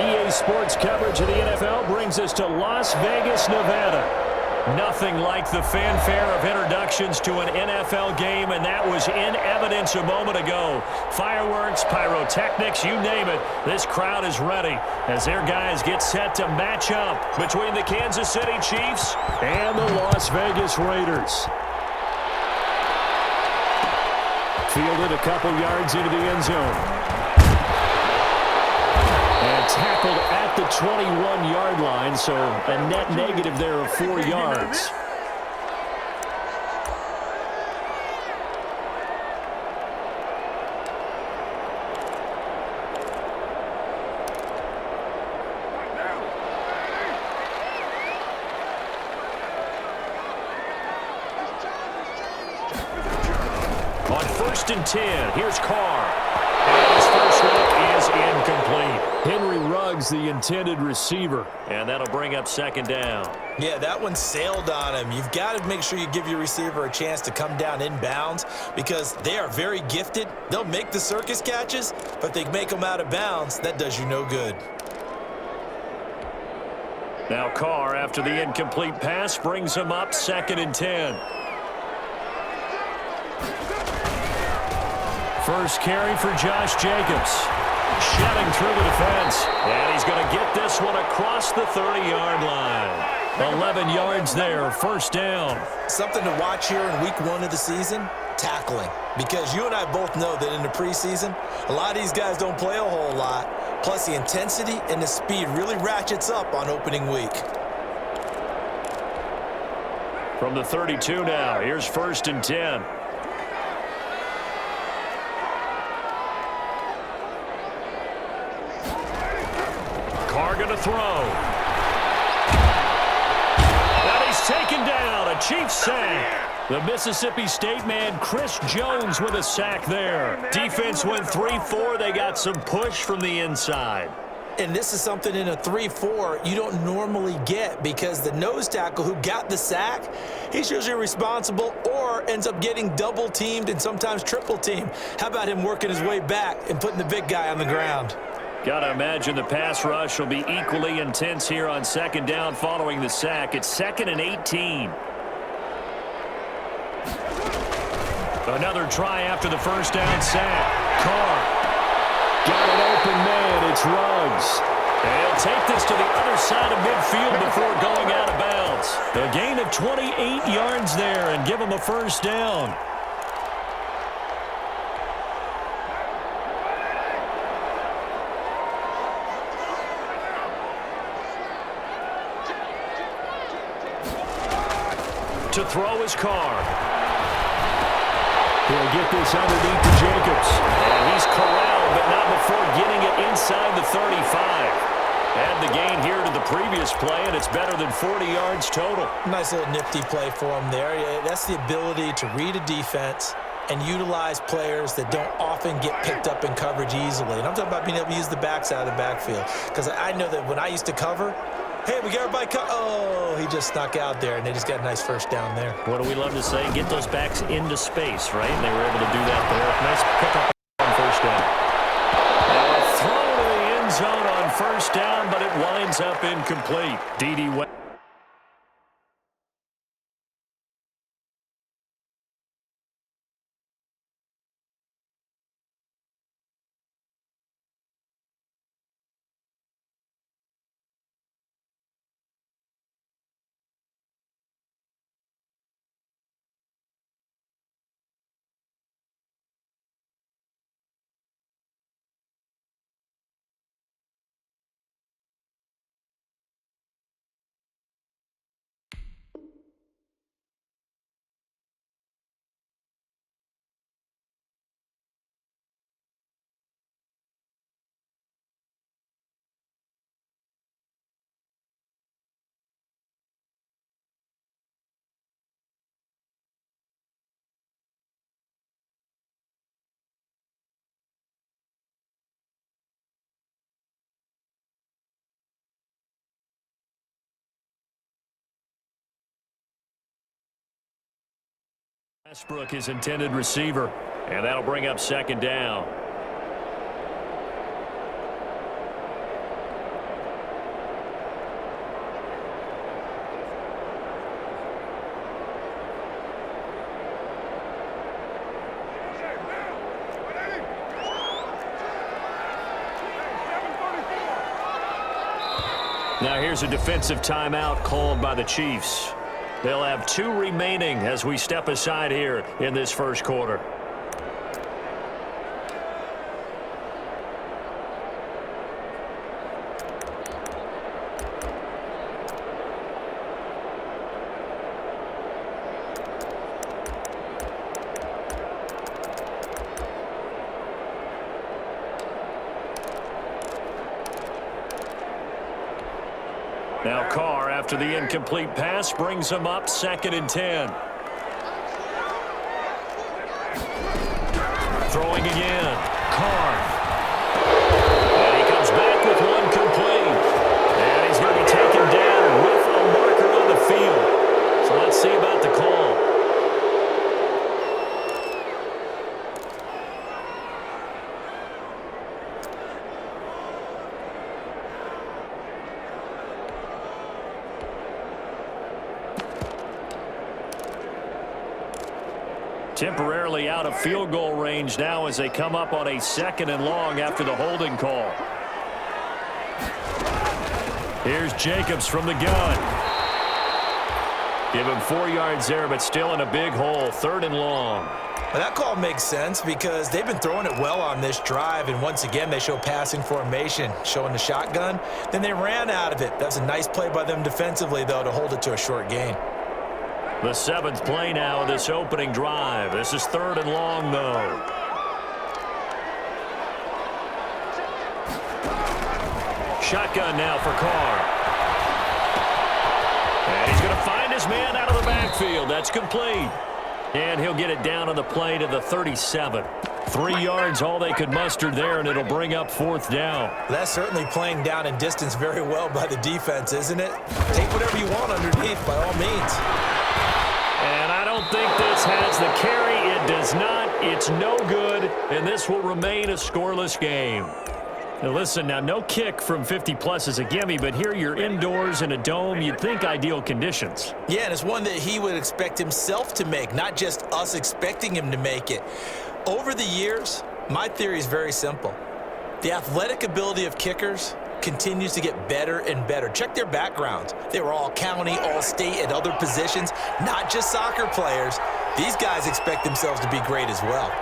EA Sports coverage of the NFL brings us to Las Vegas, Nevada. Nothing like the fanfare of introductions to an NFL game, and that was in evidence a moment ago. Fireworks, pyrotechnics, you name it. This crowd is ready as their guys get set to match up between the Kansas City Chiefs and the Las Vegas Raiders. Fielded a couple yards into the end zone. And tackled at the 21-yard line, so a net negative there of 4 yards. On 1st and 10, here's Carr. And his first look is incomplete. Henry Ruggs, the intended receiver. And that'll bring up 2nd down. Yeah, that one sailed on him. You've got to make sure you give your receiver a chance to come down inbounds because they are very gifted. They'll make the circus catches, but they make them out of bounds. That does you no good. Now Carr, after the incomplete pass, brings him up 2nd and 10. First carry for Josh Jacobs. Shedding through the defense. And he's going to get this one across the 30-yard line. 11 yards there, 1st down. Something to watch here in week 1 of the season, tackling. Because you and I both know that in the preseason, a lot of these guys don't play a whole lot. Plus the intensity and the speed really ratchets up on opening week. From the 32 now, here's 1st and 10. Carr going to throw. And he's taken down. A Chiefs sack. The Mississippi State man, Chris Jones, with a sack there. Defense went 3-4. They got some push from the inside. And this is something in a 3-4 you don't normally get because the nose tackle who got the sack, he's usually responsible or ends up getting double teamed and sometimes triple teamed. How about him working his way back and putting the big guy on the ground? Got to imagine the pass rush will be equally intense here on 2nd down following the sack. It's 2nd and 18. Another try after the 1st down sack. Carr got an open man. It's Ruggs. And he'll take this to the other side of midfield before going out of bounds. A gain of 28 yards there and give him a 1st down. To throw his Carr. He'll get this underneath to Jacobs. And he's corralled, but not before getting it inside the 35. Add the gain here to the previous play, and it's better than 40 yards total. Nice little nifty play for him there. That's the ability to read a defense and utilize players that don't often get picked up in coverage easily. And I'm talking about being able to use the backside of the backfield. Because I know that when I used to cover, hey, we got everybody oh, he just snuck out there, and they just got a nice 1st down there. What do we love to say? Get those backs into space, right? And they were able to do that there. Nice pickup on 1st down. Now a throw to the end zone on 1st down, but it winds up incomplete. D.D. West. Westbrook, his intended receiver, and that'll bring up 2nd down. Now here's a defensive timeout called by the Chiefs. They'll have 2 remaining as we step aside here in this first quarter. Now Carr, after the incomplete pass, brings him up 2nd and 10. Throwing again. Carr. And he comes back with 1 complete. And he's going to be taken down with a marker on the field. So let's see about the call. Temporarily out of field goal range now as they come up on a 2nd and long after the holding call. Here's Jacobs from the gun. Give him 4 yards there, but still in a big hole. 3rd and long. Well, that call makes sense because they've been throwing it well on this drive, and once again they show passing formation, showing the shotgun. Then they ran out of it. That's a nice play by them defensively, though, to hold it to a short gain. The 7th play now of this opening drive. This is 3rd and long, though. Shotgun now for Carr. And he's going to find his man out of the backfield. That's complete. And he'll get it down on the play to the 37. 3 yards, all they could muster there, and it'll bring up 4th down. That's certainly playing down in distance very well by the defense, isn't it? Take whatever you want underneath, by all means. And I don't think this has the carry. It does not. It's no good, and this will remain a scoreless game. Now listen, now no kick from 50-plus is a gimme, but here you're indoors in a dome. You'd think ideal conditions. Yeah, and it's one that he would expect himself to make, not just us expecting him to make it. Over the years, my theory is very simple. The athletic ability of kickers continues to get better and better. Check their backgrounds. They were all county, all state, at other positions, not just soccer players. These guys expect themselves to be great as well.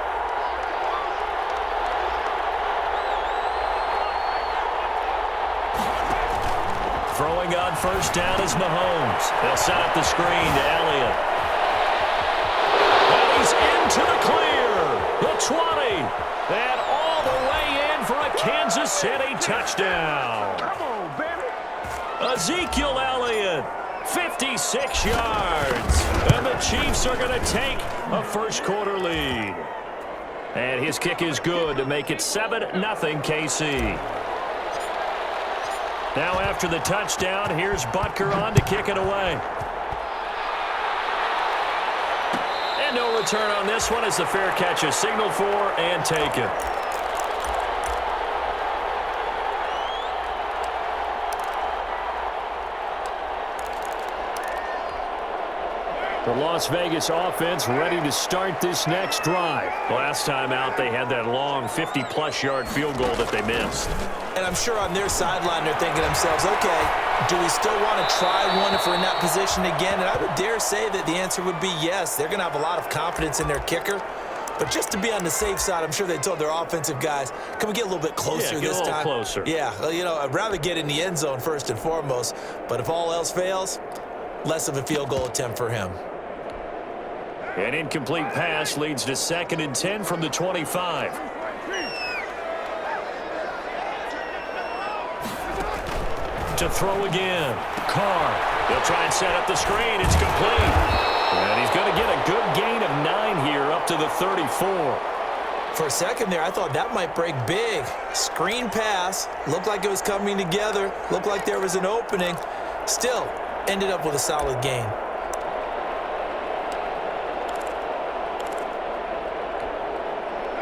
Throwing on 1st down is Mahomes. They'll set up the screen to Elliott. And he's into the clear. The 20. And all the way in for a Kansas City touchdown. Come on, baby. Ezekiel Elliott, 56 yards. And the Chiefs are going to take a first quarter lead. And his kick is good to make it 7-0 KC. Now after the touchdown, here's Butker on to kick it away. And no return on this one as the fair catch is signaled for and taken. The Las Vegas offense ready to start this next drive. Last time out, they had that long 50-plus yard field goal that they missed. And I'm sure on their sideline they're thinking to themselves, okay, do we still want to try one if we're in that position again? And I would dare say that the answer would be yes. They're going to have a lot of confidence in their kicker. But just to be on the safe side, I'm sure they told their offensive guys, can we get a little bit closer this time? Yeah, get a little closer. Yeah, you know, I'd rather get in the end zone first and foremost. But if all else fails, less of a field goal attempt for him. An incomplete pass leads to 2nd and 10 from the 25. To throw again. Carr. He'll try and set up the screen. It's complete. And he's going to get a good gain of 9 here up to the 34. For a second there, I thought that might break big. Screen pass. Looked like it was coming together. Looked like there was an opening. Still, ended up with a solid gain.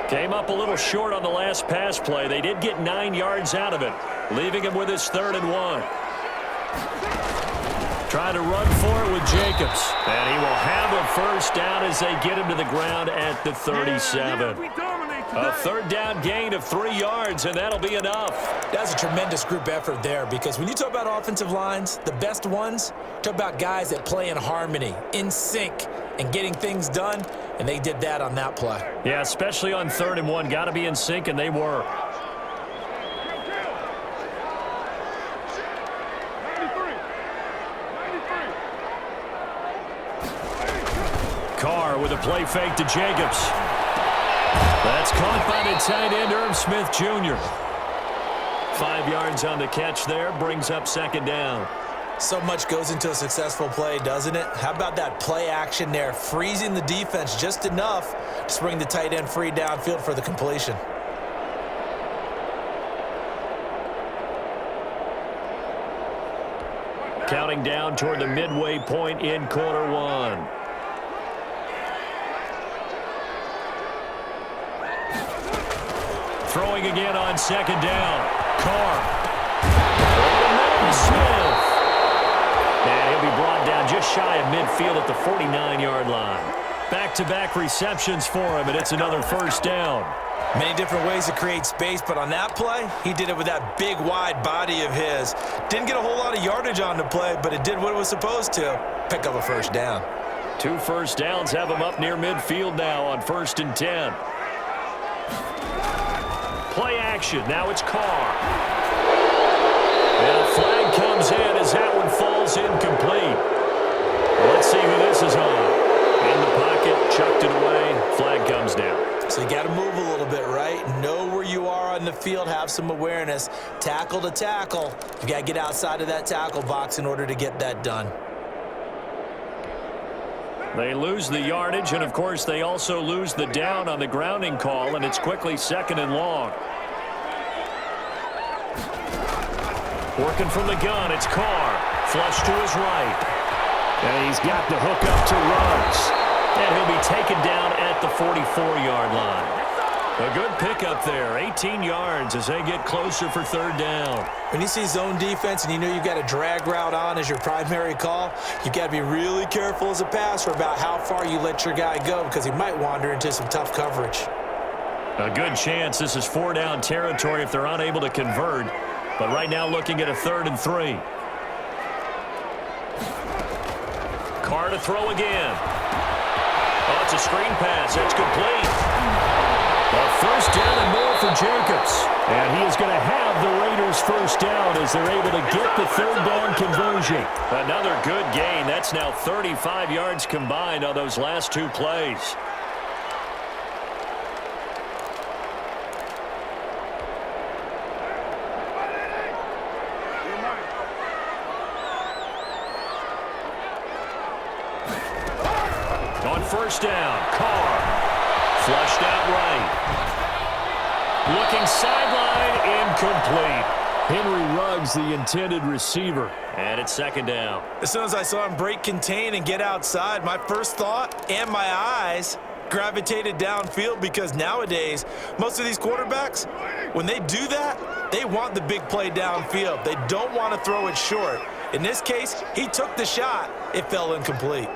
Came up a little short on the last pass play. They did get 9 yards out of it, leaving him with his 3rd and 1. Trying to run for it with Jacobs. And he will have a first down as they get him to the ground at the 37. A third down gain of 3 yards, and that'll be enough. That's a tremendous group effort there, because when you talk about offensive lines, the best ones, talk about guys that play in harmony, in sync, and getting things done, and they did that on that play. Yeah, especially on 3rd and 1. Got to be in sync, and they were. Carr with a play fake to Jacobs. That's caught by the tight end, Irv Smith Jr. 5 yards on the catch there, brings up 2nd down. So much goes into a successful play, doesn't it? How about that play action there, freezing the defense just enough to bring the tight end free downfield for the completion. Counting down toward the midway point in quarter 1. Throwing again on 2nd down. Carr. Smith. And he'll be brought down just shy of midfield at the 49-yard line. Back-to-back receptions for him, and it's another 1st down. Many different ways to create space, but on that play, he did it with that big, wide body of his. Didn't get a whole lot of yardage on the play, but it did what it was supposed to. Pick up a 1st down. 2 1st downs have him up near midfield now on 1st and 10. Play action. Now it's Carr. And a flag comes in as that one falls incomplete. Let's see who this is on. In the pocket, chucked it away. Flag comes down. So you got to move a little bit, right? Know where you are on the field. Have some awareness. Tackle to tackle. You got to get outside of that tackle box in order to get that done. They lose the yardage, and, of course, they also lose the down on the grounding call, and it's quickly 2nd and long. Working from the gun, it's Carr. Flush to his right. And he's got the hook up to Ruggs. And he'll be taken down at the 44-yard line. A good pickup there, 18 yards as they get closer for 3rd down. When you see zone defense and you know you've got a drag route on as your primary call, you've got to be really careful as a passer about how far you let your guy go, because he might wander into some tough coverage. A good chance this is 4-down territory if they're unable to convert. But right now looking at a 3rd and 3. Carr to throw again. Oh, it's a screen pass. That's complete. A 1st down and more for Jacobs. And he is going to have the Raiders' 1st down as they're able to get the 3rd down conversion. Another good gain. That's now 35 yards combined on those last 2 plays. On 1st down, Carr. Flushed out right. Looking sideline, incomplete. Henry Ruggs, the intended receiver. And it's 2nd down. As soon as I saw him break contain and get outside, my first thought and my eyes gravitated downfield, because nowadays, most of these quarterbacks, when they do that, they want the big play downfield. They don't want to throw it short. In this case, he took the shot. It fell incomplete.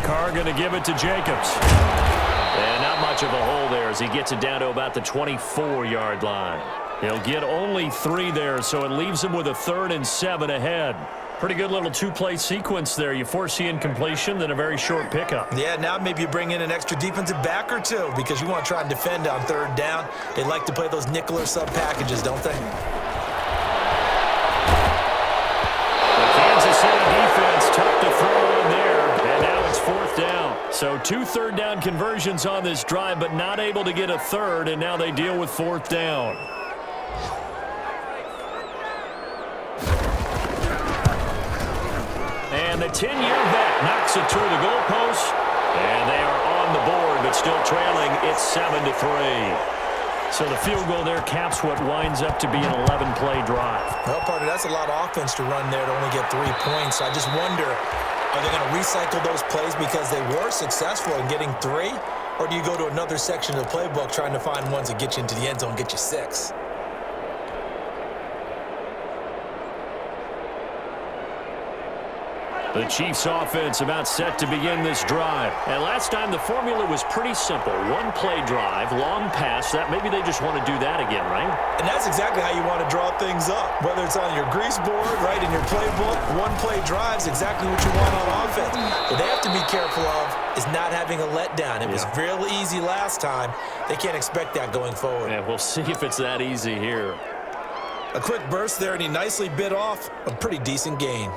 Carr going to give it to Jacobs. And not much of a hole there as he gets it down to about the 24-yard line. He'll get only 3 there, so it leaves him with a 3rd and 7 ahead. Pretty good little 2-play sequence there. You foresee incompletion, then a very short pickup. Yeah, now maybe you bring in an extra defensive back or 2 because you want to try and defend on 3rd down. They like to play those nickel or sub packages, don't they? The Kansas City defense took the throw in there. It's 4th down. So 2 3rd down conversions on this drive, but not able to get a 3rd, and now they deal with 4th down. And the 10-year vet knocks it through the goalpost, and they are on the board, but still trailing. It's 7-3. So the field goal there caps what winds up to be an 11-play drive. Well, partner, that's a lot of offense to run there to only get 3 points. I just wonder, are they going to recycle those plays because they were successful in getting 3? Or do you go to another section of the playbook trying to find ones that get you into the end zone and get you 6? The Chiefs offense about set to begin this drive. And last time the formula was pretty simple. One play drive, long pass. That maybe they just want to do that again, right? And that's exactly how you want to draw things up. Whether it's on your grease board, right, in your playbook, one play drive is exactly what you want on offense. What they have to be careful of is not having a letdown. It was real easy last time. They can't expect that going forward. Yeah, we'll see if it's that easy here. A quick burst there, and he nicely bit off a pretty decent gain.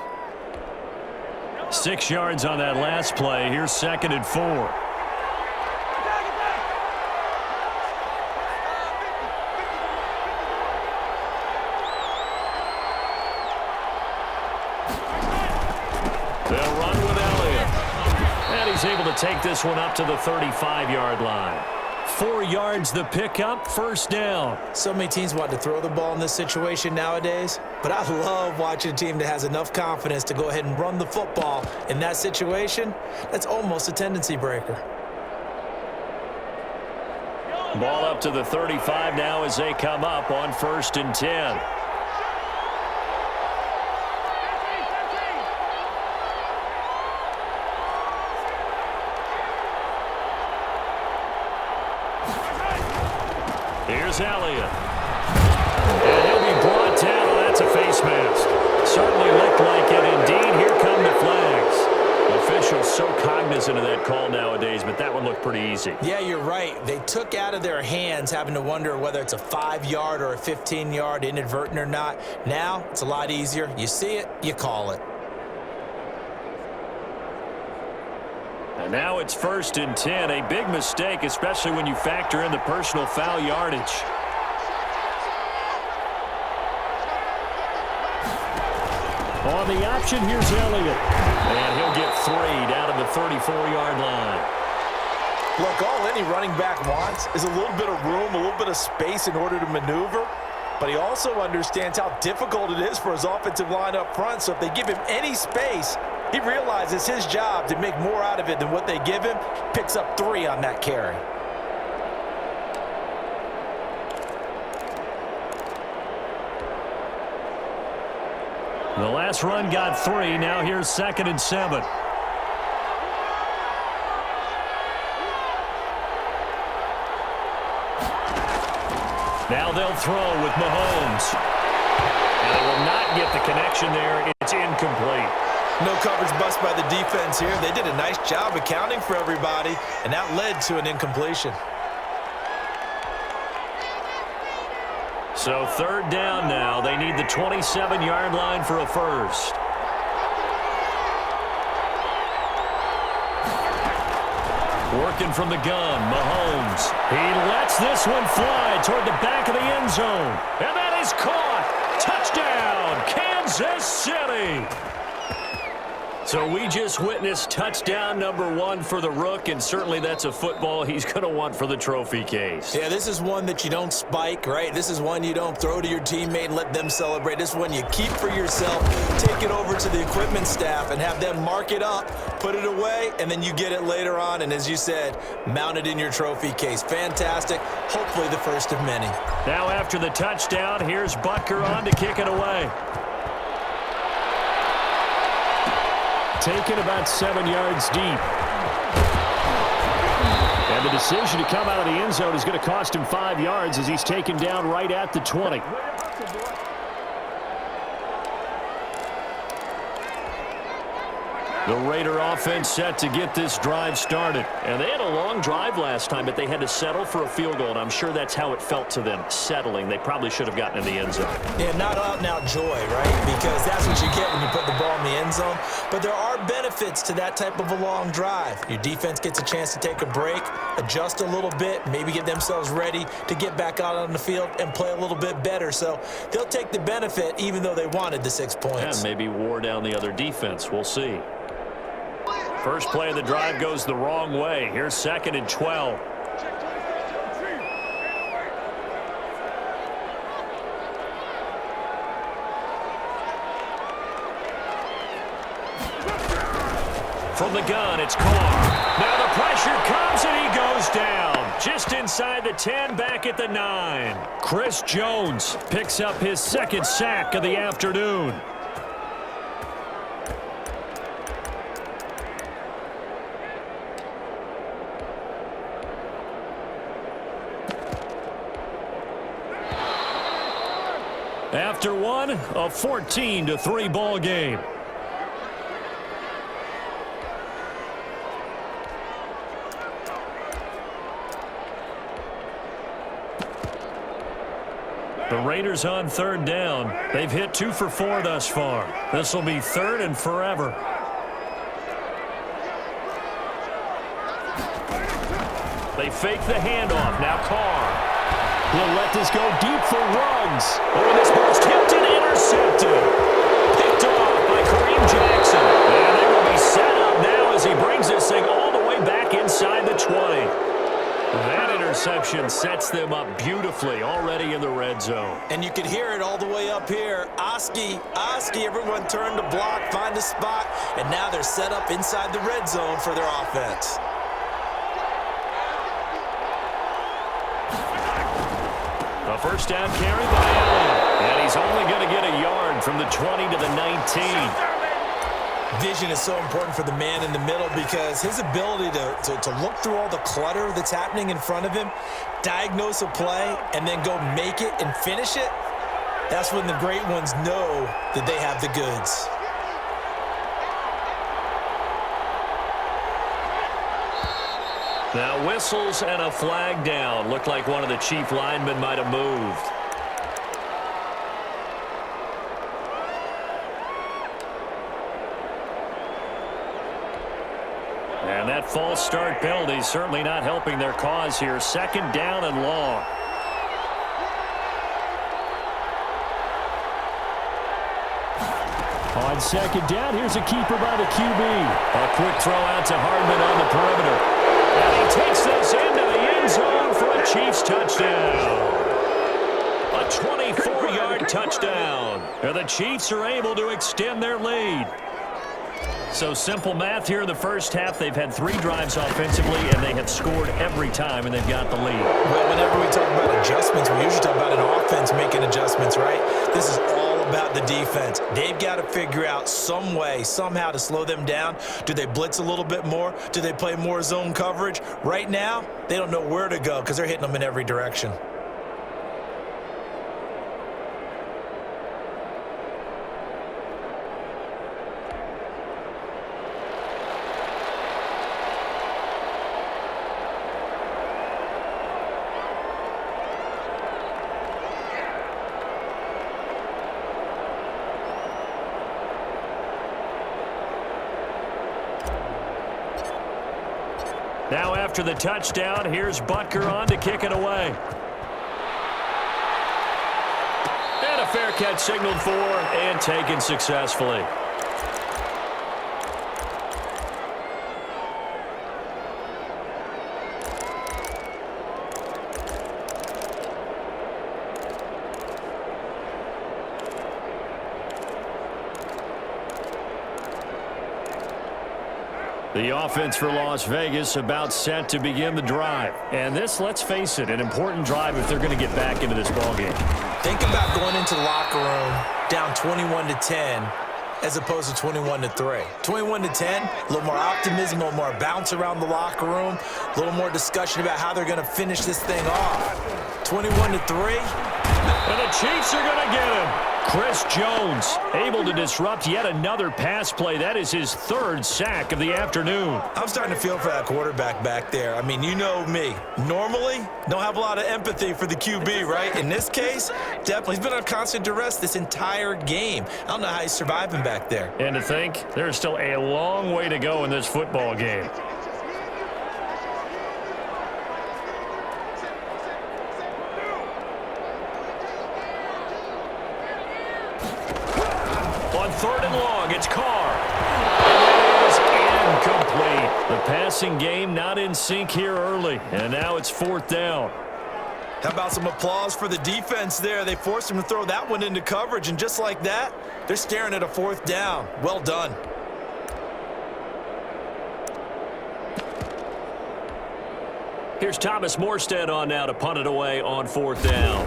6 yards on that last play. Here's 2nd and 4. They'll run with Elliott. And he's able to take this one up to the 35-yard line. 4 yards the pickup, first down. So many teams want to throw the ball in this situation nowadays, but I love watching a team that has enough confidence to go ahead and run the football in that situation. That's almost a tendency breaker. Ball up to the 35 now as they come up on 1st and 10. Here's Elliott. And he'll be brought down. Oh, that's a face mask. Certainly looked like it. Indeed, here come the flags. Officials so cognizant of that call nowadays, but that one looked pretty easy. Yeah, you're right. They took out of their hands having to wonder whether it's a 5-yard or a 15-yard, inadvertent or not. Now, it's a lot easier. You see it, you call it. And now it's 1st and 10. A big mistake, especially when you factor in the personal foul yardage. On the option, here's Elliott. And he'll get 3 down to the 34-yard line. Look, all any running back wants is a little bit of room, a little bit of space in order to maneuver. But he also understands how difficult it is for his offensive line up front. So if they give him any space, he realizes his job to make more out of it than what they give him. Picks up 3 on that carry. The last run got 3. Now here's 2nd and 7. Now they'll throw with Mahomes. And they will not get the connection there. It's incomplete. No coverage bust by the defense here. They did a nice job accounting for everybody, and that led to an incompletion. So 3rd down now. They need the 27-yard line for a first. Working from the gun, Mahomes. He lets this one fly toward the back of the end zone. And that is caught. Touchdown, Kansas City. So we just witnessed touchdown number 1 for the Rook, and certainly that's a football he's going to want for the trophy case. Yeah, this is one that you don't spike, right? This is one you don't throw to your teammate and let them celebrate. This is one you keep for yourself, take it over to the equipment staff and have them mark it up, put it away, and then you get it later on. And as you said, mount it in your trophy case. Fantastic. Hopefully the first of many. Now after the touchdown, here's Butker on to kick it away. Taken about 7 yards deep. And the decision to come out of the end zone is going to cost him 5 yards as he's taken down right at the 20. The Raider offense set to get this drive started. And they had a long drive last time, but they had to settle for a field goal, and I'm sure that's how it felt to them, settling. They probably should have gotten in the end zone. Yeah, not out-and-out joy, right? Because that's what you get when you put the ball in the end zone. But there are benefits to that type of a long drive. Your defense gets a chance to take a break, adjust a little bit, maybe get themselves ready to get back out on the field and play a little bit better. So they'll take the benefit even though they wanted the 6 points. And maybe wore down the other defense. We'll see. First play of the drive goes the wrong way. Here's 2nd and 12. From the gun, it's Carr. Now the pressure comes and he goes down. Just inside the 10, back at the 9. Chris Jones picks up his 2nd sack of the afternoon. After one, a 14-3 ball game. The Raiders on third down. They've hit 2 for 4 thus far. This will be third and forever. They fake the handoff. Now Carr. He'll let this go deep for Ruggs. Oh, this ball's tipped and intercepted. Picked off by Kareem Jackson. And they will be set up now as he brings this thing all the way back inside the 20. That interception sets them up beautifully already in the red zone. And you can hear it all the way up here. Oski, everyone turned to block, find a spot, and now they're set up inside the red zone for their offense. A first down carry by Allen. And he's only going to get a yard from the 20 to the 19. Vision is so important for the man in the middle because his ability to look through all the clutter that's happening in front of him, diagnose a play, and then go make it and finish it, that's when the great ones know that they have the goods. Now whistles and a flag down. Looked like one of the chief linemen might have moved. And that false start penalty certainly not helping their cause here. Second down and long. On second down, here's a keeper by the QB. A quick throw out to Hardman on the perimeter. And he takes this into the end zone for a Chiefs touchdown. A 24-yard touchdown. And the Chiefs are able to extend their lead. So simple math here in the first half. They've had 3 drives offensively, and they have scored every time, and they've got the lead. Well, whenever we talk about adjustments, we usually talk about an offense making adjustments, right? This is all about the defense. They've got to figure out some way, somehow to slow them down. Do they blitz a little bit more? Do they play more zone coverage? Right now, they don't know where to go because they're hitting them in every direction. Now after the touchdown, here's Butker on to kick it away. And a fair catch signaled for and taken successfully. The offense for Las Vegas about set to begin the drive. And this, let's face it, an important drive if they're going to get back into this ballgame. Think about going into the locker room down 21-10 as opposed to 21-3. 21-10, a little more optimism, a little more bounce around the locker room, a little more discussion about how they're going to finish this thing off. 21-3. And the Chiefs are going to get him. Chris Jones able to disrupt yet another pass play. That is his 3rd sack of the afternoon. I'm starting to feel for that quarterback back there. I mean, you know me. Normally, don't have a lot of empathy for the QB, right? In this case, definitely. He's been on constant duress this entire game. I don't know how he's surviving back there. And to think, there's still a long way to go in this football game. On 3rd and long, it's Carr. It is incomplete. The passing game not in sync here early, and now it's 4th down. How about some applause for the defense there? They forced him to throw that one into coverage, and just like that, they're staring at a 4th down. Well done. Here's Thomas Morstead on now to punt it away on 4th down.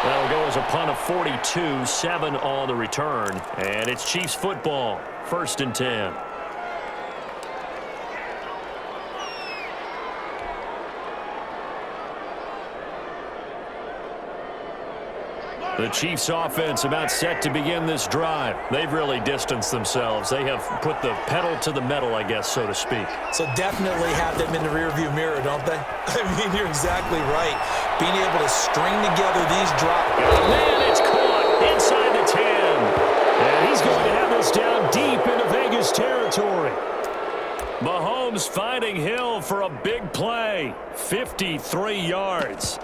That'll go as a punt of 42, 7 on the return. And it's Chiefs football, 1st and 10. The Chiefs offense about set to begin this drive. They've really distanced themselves. They have put the pedal to the metal, I guess, so to speak. So definitely have them in the rearview mirror, don't they? I mean, you're exactly right. Being able to string together these drops. Oh, man, it's caught inside the 10. And he's going to have this down deep into Vegas territory. Mahomes finding Hill for a big play. 53 yards.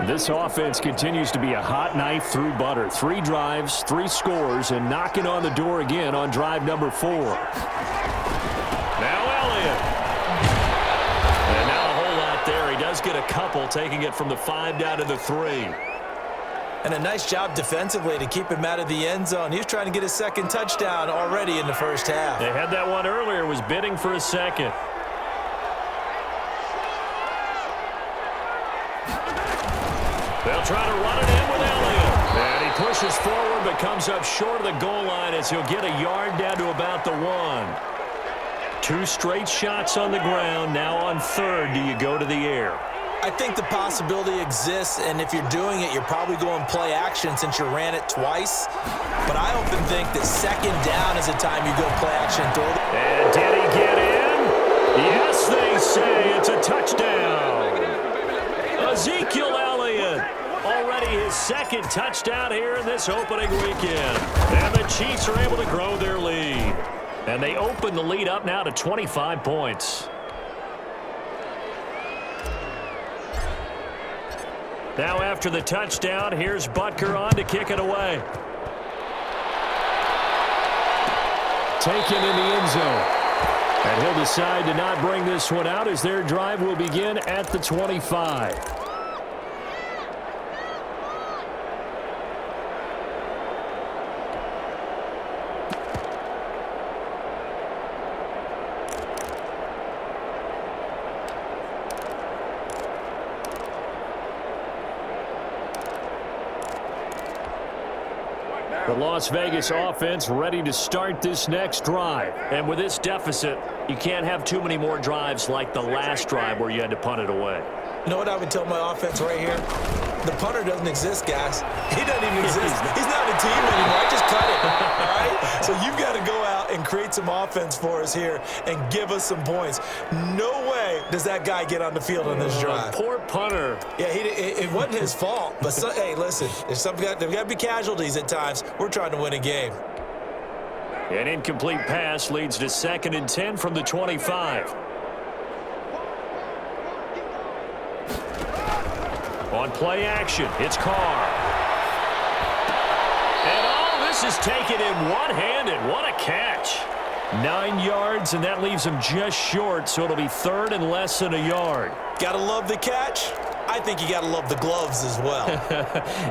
This offense continues to be a hot knife through butter. 3 drives, 3 scores, and knocking on the door again on drive number 4. Now Elliott. And now a whole lot there. He does get a couple, taking it from the 5 down to the 3. And a nice job defensively to keep him out of the end zone. He was trying to get his second touchdown already in the first half. They had that one earlier, was bidding for a second. They'll try to run it in with Elliott. And he pushes forward but comes up short of the goal line as he'll get a yard down to about the 1. 2 straight shots on the ground. Now on 3rd, do you go to the air? I think the possibility exists, and if you're doing it, you're probably going play action since you ran it twice. But I often think that 2nd down is the time you go play action. And did he get in? Yes, they say it's a touchdown. Ezekiel Elliott, already his 2nd touchdown here in this opening weekend. And the Chiefs are able to grow their lead. And they open the lead up now to 25 points. Now after the touchdown, here's Butker on to kick it away. Taken in the end zone. And he'll decide to not bring this one out as their drive will begin at the 25. The Las Vegas offense ready to start this next drive. And with this deficit, you can't have too many more drives like the last drive where you had to punt it away. You know what I would tell my offense right here? The punter doesn't exist, guys. He doesn't even exist. He's not a team anymore. I just cut it, all right? So you've got to go out and create some offense for us here and give us some points. No way does that guy get on the field on this drive. Poor punter. Yeah, it wasn't his fault. But, hey, listen, there's got to be casualties at times. We're trying to win a game. An incomplete pass leads to 2nd and 10 from the 25. On play action, it's Carr. And this is taken in one-handed. What a catch. 9 yards, and that leaves him just short, so it'll be 3rd and less than a yard. Gotta love the catch. I think you gotta love the gloves as well.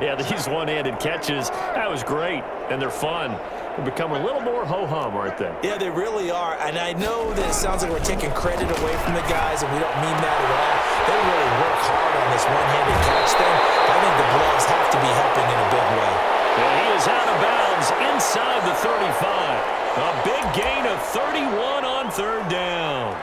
Yeah, these one-handed catches, that was great, and they're fun. They become a little more ho-hum, aren't they? Yeah, they really are, and I know that it sounds like we're taking credit away from the guys, and we don't mean that at all. They really work hard on this one-handed catch thing. I think the gloves have to be helping in a big way. And he is out of bounds inside the 35. A big gain of 31 on 3rd down.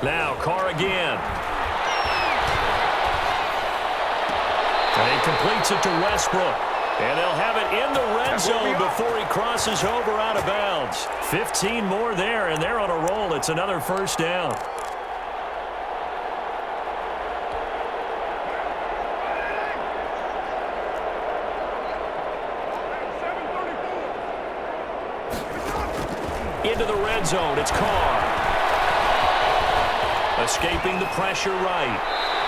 Now Carr again. And he completes it to Westbrook. And they'll have it in the red zone before he crosses over out of bounds. 15 more there, and they're on a roll. It's another 1st down. Into the red zone, it's Carr. Escaping the pressure right.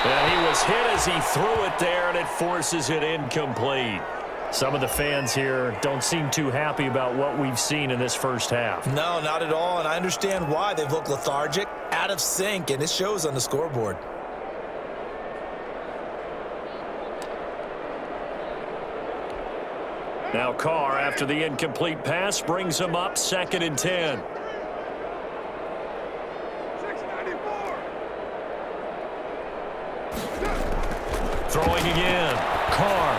And he was hit as he threw it there, and it forces it incomplete. Some of the fans here don't seem too happy about what we've seen in this first half. No, not at all, and I understand why. They've looked lethargic, out of sync, and it shows on the scoreboard. Now Carr, after the incomplete pass, brings him up 2nd and 10. Throwing again. Carr.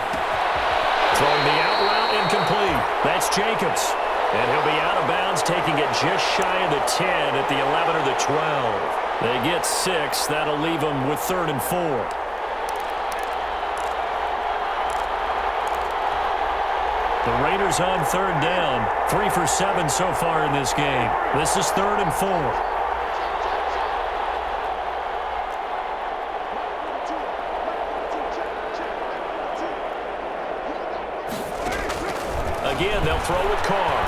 Throwing the out route incomplete. That's Jacobs. And he'll be out of bounds, taking it just shy of the 10 at the 11 or the 12. They get 6. That'll leave them with 3rd and 4. The Raiders on 3rd down. 3 for 7 so far in this game. This is 3rd and 4. Again, they'll throw with Carr.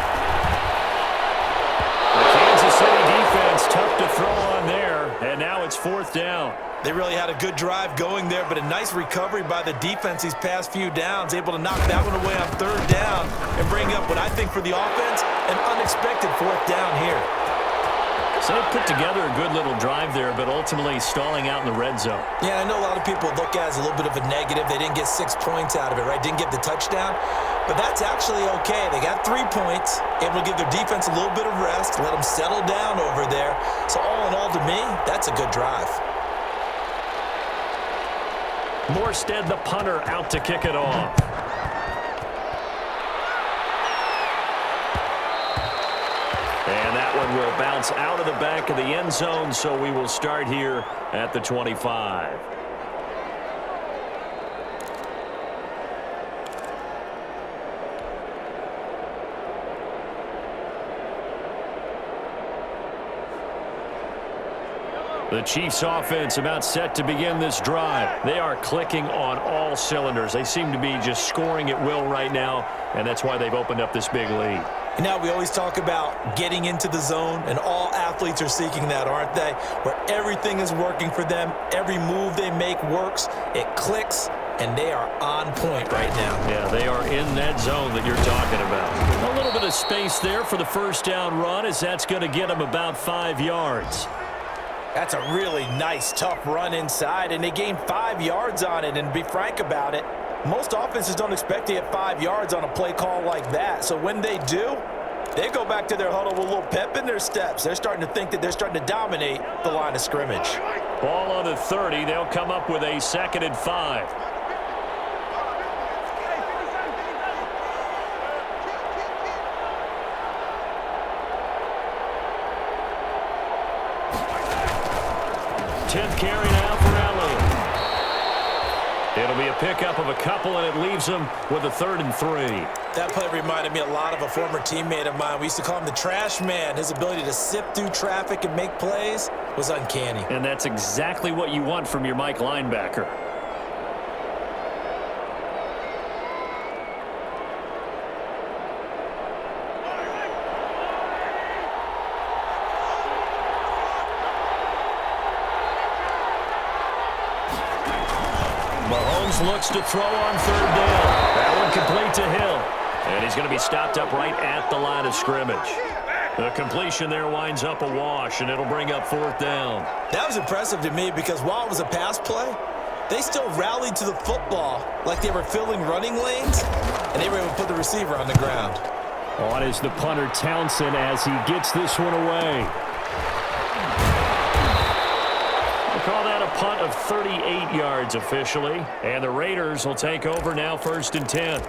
The Kansas City defense tough to throw on there, and now it's 4th down. They really had a good drive going there, but a nice recovery by the defense these past few downs, able to knock that one away on 3rd down and bring up what I think for the offense, an unexpected 4th down here. So they put together a good little drive there, but ultimately stalling out in the red zone. Yeah, I know a lot of people look at it as a little bit of a negative. They didn't get 6 points out of it, right? Didn't get the touchdown. But that's actually okay. They got 3 points, able to give their defense a little bit of rest, let them settle down over there. So all in all, to me, that's a good drive. Morstead, the punter, out to kick it off. And that one will bounce out of the back of the end zone, so we will start here at the 25. The Chiefs offense about set to begin this drive. They are clicking on all cylinders. They seem to be just scoring at will right now, and that's why they've opened up this big lead. And now we always talk about getting into the zone, and all athletes are seeking that, aren't they? Where everything is working for them, every move they make works, it clicks, and they are on point right now. Yeah, they are in that zone that you're talking about. A little bit of space there for the first down run, as that's going to get them about 5 yards. That's a really nice, tough run inside, and they gained 5 yards on it. And to be frank about it, most offenses don't expect to get 5 yards on a play call like that. So when they do, they go back to their huddle with a little pep in their steps. They're starting to think that they're starting to dominate the line of scrimmage. Ball on the 30. They'll come up with a 2nd and 5. Tenth carry now for Allen. It'll be a pickup of a couple, and it leaves them with a 3rd and 3. That play reminded me a lot of a former teammate of mine. We used to call him the trash man. His ability to sift through traffic and make plays was uncanny. And that's exactly what you want from your Mike linebacker. Looks to throw on 3rd down. That one complete to Hill. And he's going to be stopped up right at the line of scrimmage. The completion there winds up a wash, and it'll bring up 4th down. That was impressive to me because while it was a pass play, they still rallied to the football like they were filling running lanes, and they were able to put the receiver on the ground. On is the punter, Townsend, as he gets this one away. Call that a punt of 38 yards officially. And the Raiders will take over now, 1st and 10.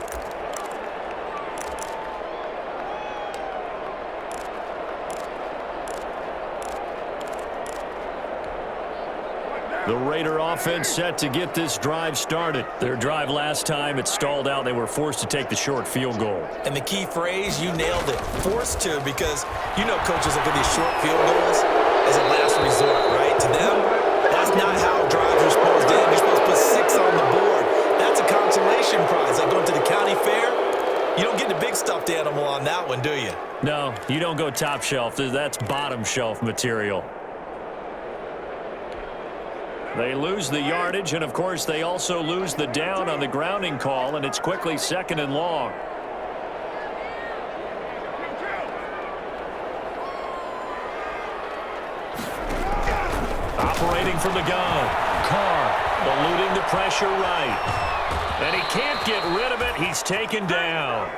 The Raider offense set to get this drive started. Their drive last time, it stalled out. They were forced to take the short field goal. And the key phrase, you nailed it. Forced to, because you know coaches look at these short field goals as a last resort, right? To them, that's not how drives are supposed to end. You're supposed to put 6 on the board. That's a consolation prize. Like going to the county fair, you don't get the big stuffed animal on that one, do you? No, you don't go top shelf. That's bottom shelf material. They lose the yardage, and, of course, they also lose the down on the grounding call, and it's quickly 2nd and long. Operating from the gun. Carr eluding the pressure right. And he can't get rid of it. He's taken down.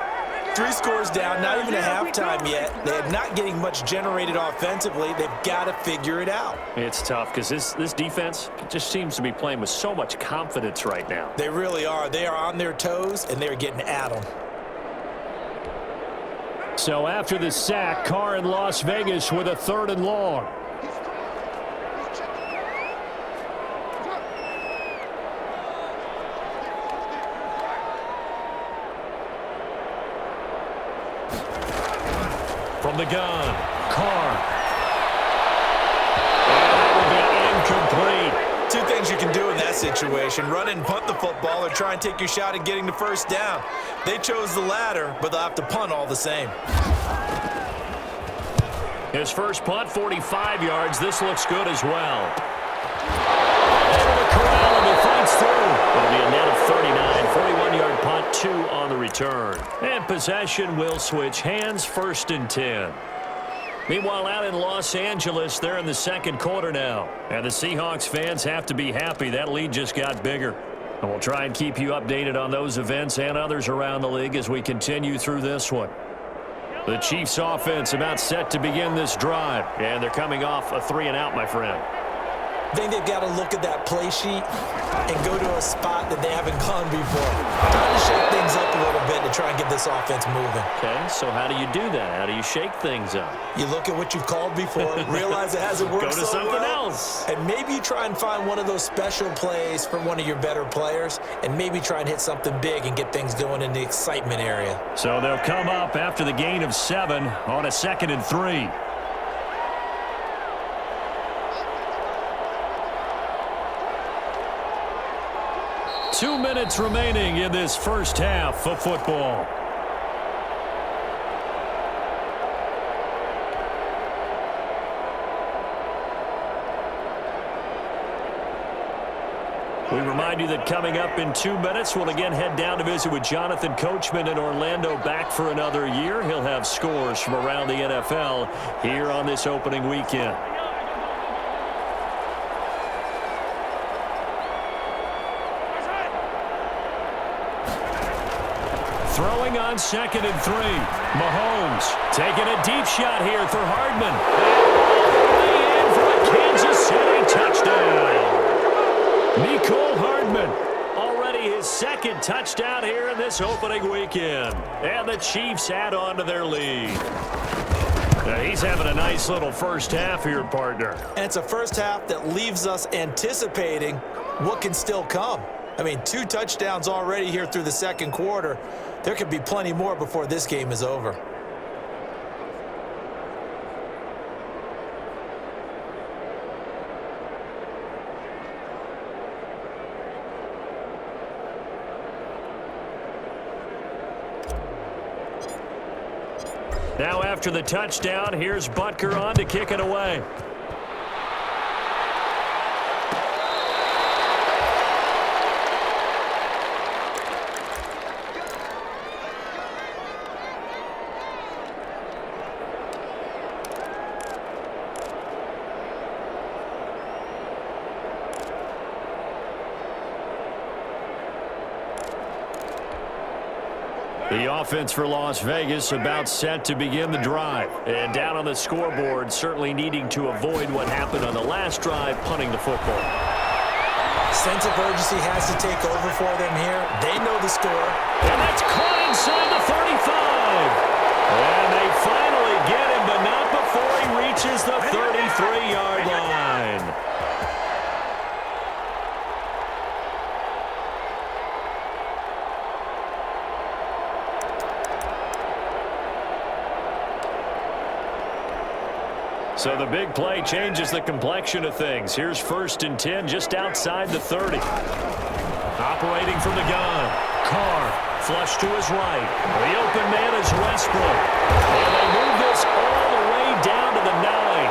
3 scores down, not even a halftime yet. They're not getting much generated offensively. They've got to figure it out. It's tough because this defense just seems to be playing with so much confidence right now. They really are. They are on their toes, and they're getting at them. So after the sack, Carr in Las Vegas with a 3rd and long. From the gun, Carr. And that will be incomplete. 2 things you can do in that situation: run and punt the football, or try and take your shot at getting the first down. They chose the latter, but they'll have to punt all the same. His first punt, 45 yards. This looks good as well. Over the corral, and he fights through. It'll be a net of 39, 41-yard punt, 2 on the return. And possession will switch hands, 1st and 10. Meanwhile, out in Los Angeles, they're in the 2nd quarter now. And the Seahawks fans have to be happy. That lead just got bigger. And we'll try and keep you updated on those events and others around the league as we continue through this one. The Chiefs offense about set to begin this drive. And they're coming off a 3-and-out, my friend. I think they've got to look at that play sheet and go to a spot that they haven't gone before. Time to shake things up a little bit to try and get this offense moving. Okay, so how do you do that? How do you shake things up? You look at what you've called before, realize it hasn't worked Go to so something well, else. and maybe you try and find one of those special plays from one of your better players, and maybe try and hit something big and get things going in the excitement area. So they'll come up after the gain of 7 on a 2nd and 3. Two minutes remaining in this first half of football. We remind you that coming up in 2 minutes, we'll again head down to visit with Jonathan Coachman in Orlando, back for another year. He'll have scores from around the NFL here on this opening weekend. Throwing on 2nd and 3. Mahomes taking a deep shot here for Hardman. And for a Kansas City touchdown. Mecole Hardman, already his 2nd touchdown here in this opening weekend. And the Chiefs add on to their lead. Now he's having a nice little first half here, partner. And it's a first half that leaves us anticipating what can still come. I mean, 2 touchdowns already here through the 2nd quarter. There could be plenty more before this game is over. Now after the touchdown, here's Butker on to kick it away. The offense for Las Vegas about set to begin the drive. And down on the scoreboard, certainly needing to avoid what happened on the last drive, punting the football. Sense of urgency has to take over for them here. They know the score. And that's caught inside the 35. And they finally get him, but not before he reaches the 33-yard line. So the big play changes the complexion of things. Here's 1st and 10 just outside the 30. Operating from the gun. Carr, flush to his right. The open man is Westbrook. And they move this all the way down to the 9.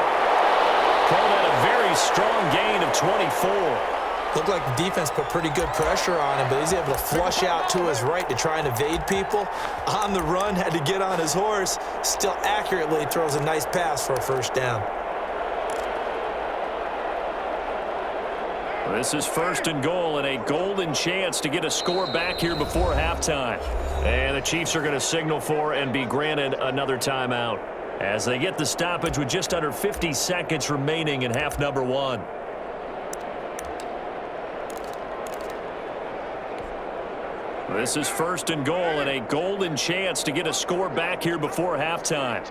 Call that a very strong gain of 24. Looked like the defense put pretty good pressure on him, but he's able to flush out to his right to try and evade people. On the run, had to get on his horse. Still accurately throws a nice pass for a first down. This is first and goal and a golden chance to get a score back here before halftime. And the Chiefs are going to signal for and be granted another timeout as they get the stoppage with just under 50 seconds remaining in half number one. This is first and goal and a golden chance to get a score back here before halftime.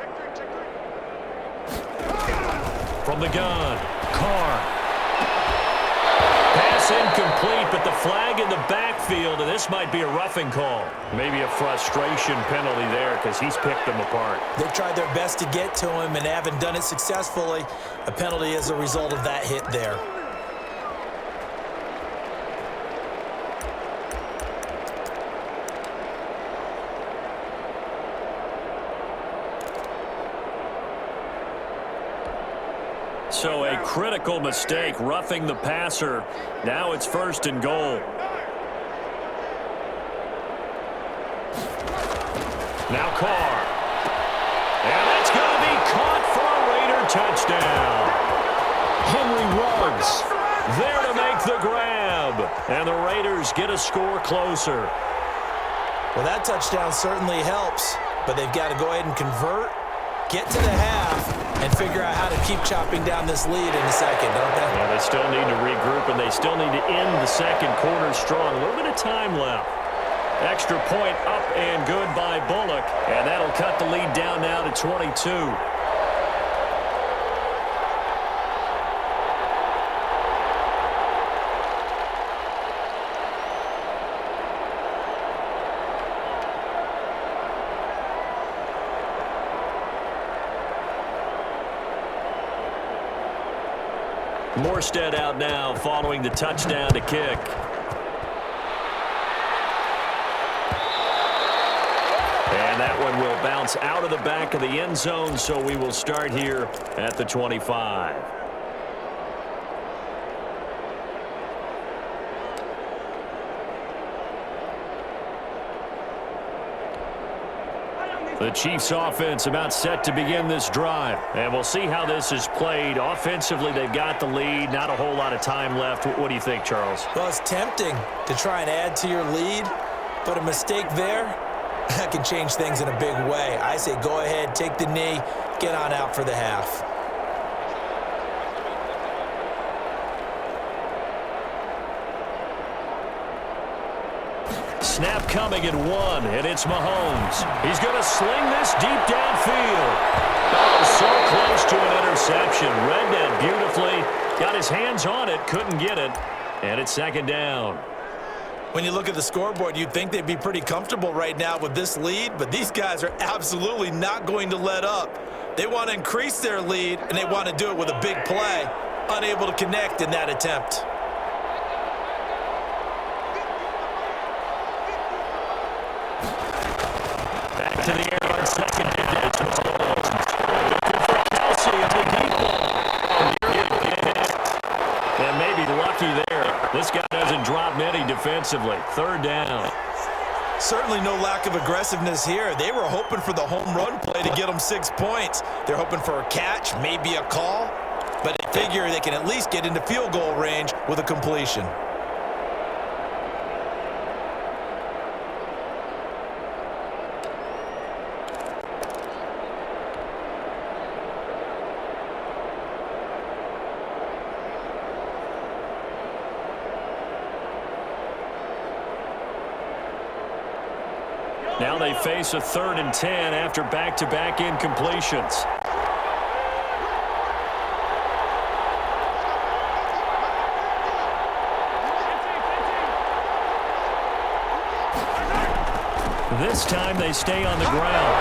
From the gun, Carr. Pass incomplete, but the flag in the backfield, and this might be a roughing call. Maybe a frustration penalty there because he's picked them apart. They've tried their best to get to him and haven't done it successfully. A penalty as a result of that hit there. So a critical mistake, roughing the passer. Now it's first and goal. Now Carr. And that's going to be caught for a Raider touchdown. Henry Ruggs there to make the grab. And the Raiders get a score closer. Well, that touchdown certainly helps, but they've got to go ahead and convert, get to the half, and figure out how to keep chopping down this lead in the second, don't they? Yeah, they still need to regroup, and they still need to end the second quarter strong. A little bit of time left. Extra point up and good by Bullock, and that'll cut the lead down now to 22. Morstead out now following the touchdown to kick. And that one will bounce out of the back of the end zone, so we will start here at the 25. The Chiefs offense about set to begin this drive. And we'll see how this is played. Offensively, they've got the lead. Not a whole lot of time left. What do you think, Charles? Well, it's tempting to try and add to your lead, but a mistake there, that can change things in a big way. I say go ahead, take the knee, get on out for the half. Snap coming at one, and it's Mahomes. He's going to sling this deep downfield. Oh, so close to an interception. Read that beautifully. Got his hands on it, couldn't get it. And it's second down. When you look at the scoreboard, you'd think they'd be pretty comfortable right now with this lead, but these guys are absolutely not going to let up. They want to increase their lead, and they want to do it with a big play. Unable to connect in that attempt. Back to the air on second down. It's Mahomes. Looking for Kelsey and the deep ball. And maybe lucky there. This guy doesn't drop many defensively. Third down. Certainly no lack of aggressiveness here. They were hoping for the home run play to get them 6 points. They're hoping for a catch, maybe a call, but they figure they can at least get into field goal range with a completion. Now they face a 3rd and 10 after back-to-back incompletions. This time they stay on the ground.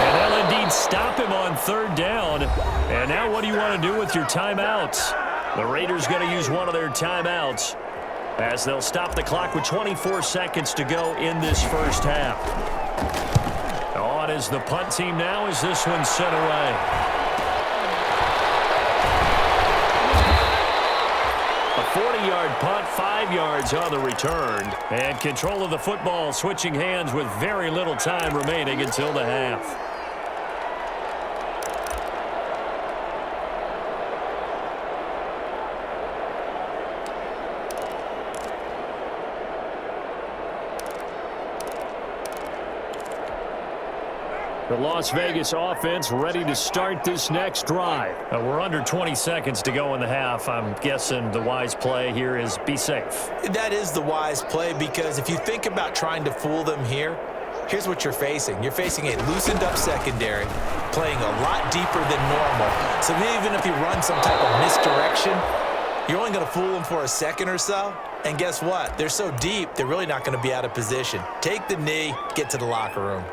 And they'll indeed stop him on 3rd down. And now what do you want to do with your timeouts? The Raiders going to use one of their timeouts as they'll stop the clock with 24 seconds to go in this first half. On is the punt team now as this one's sent away. A 40-yard punt, 5 yards on the return. And control of the football switching hands with very little time remaining until the half. The Las Vegas offense ready to start this next drive. We're under 20 seconds to go in the half. I'm guessing the wise play here is be safe. That is the wise play, because if you think about trying to fool them here, here's what you're facing. You're facing a loosened up secondary, playing a lot deeper than normal. So even if you run some type of misdirection, you're only going to fool them for a second or so. And guess what? They're so deep, they're really not going to be out of position. Take the knee, get to the locker room.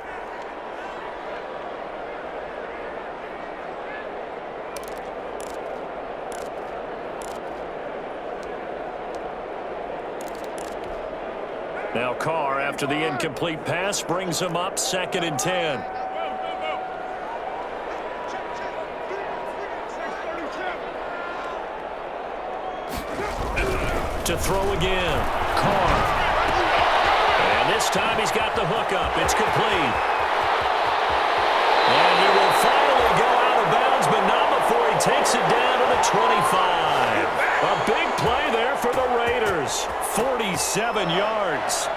Now Carr, after the incomplete pass, brings him up 2nd and 10. To throw again. Carr. And this time he's got the hook up. It's complete. And he will finally go out of bounds, but not before he takes it down to the 25. A big play there for the Raiders. 47 yards.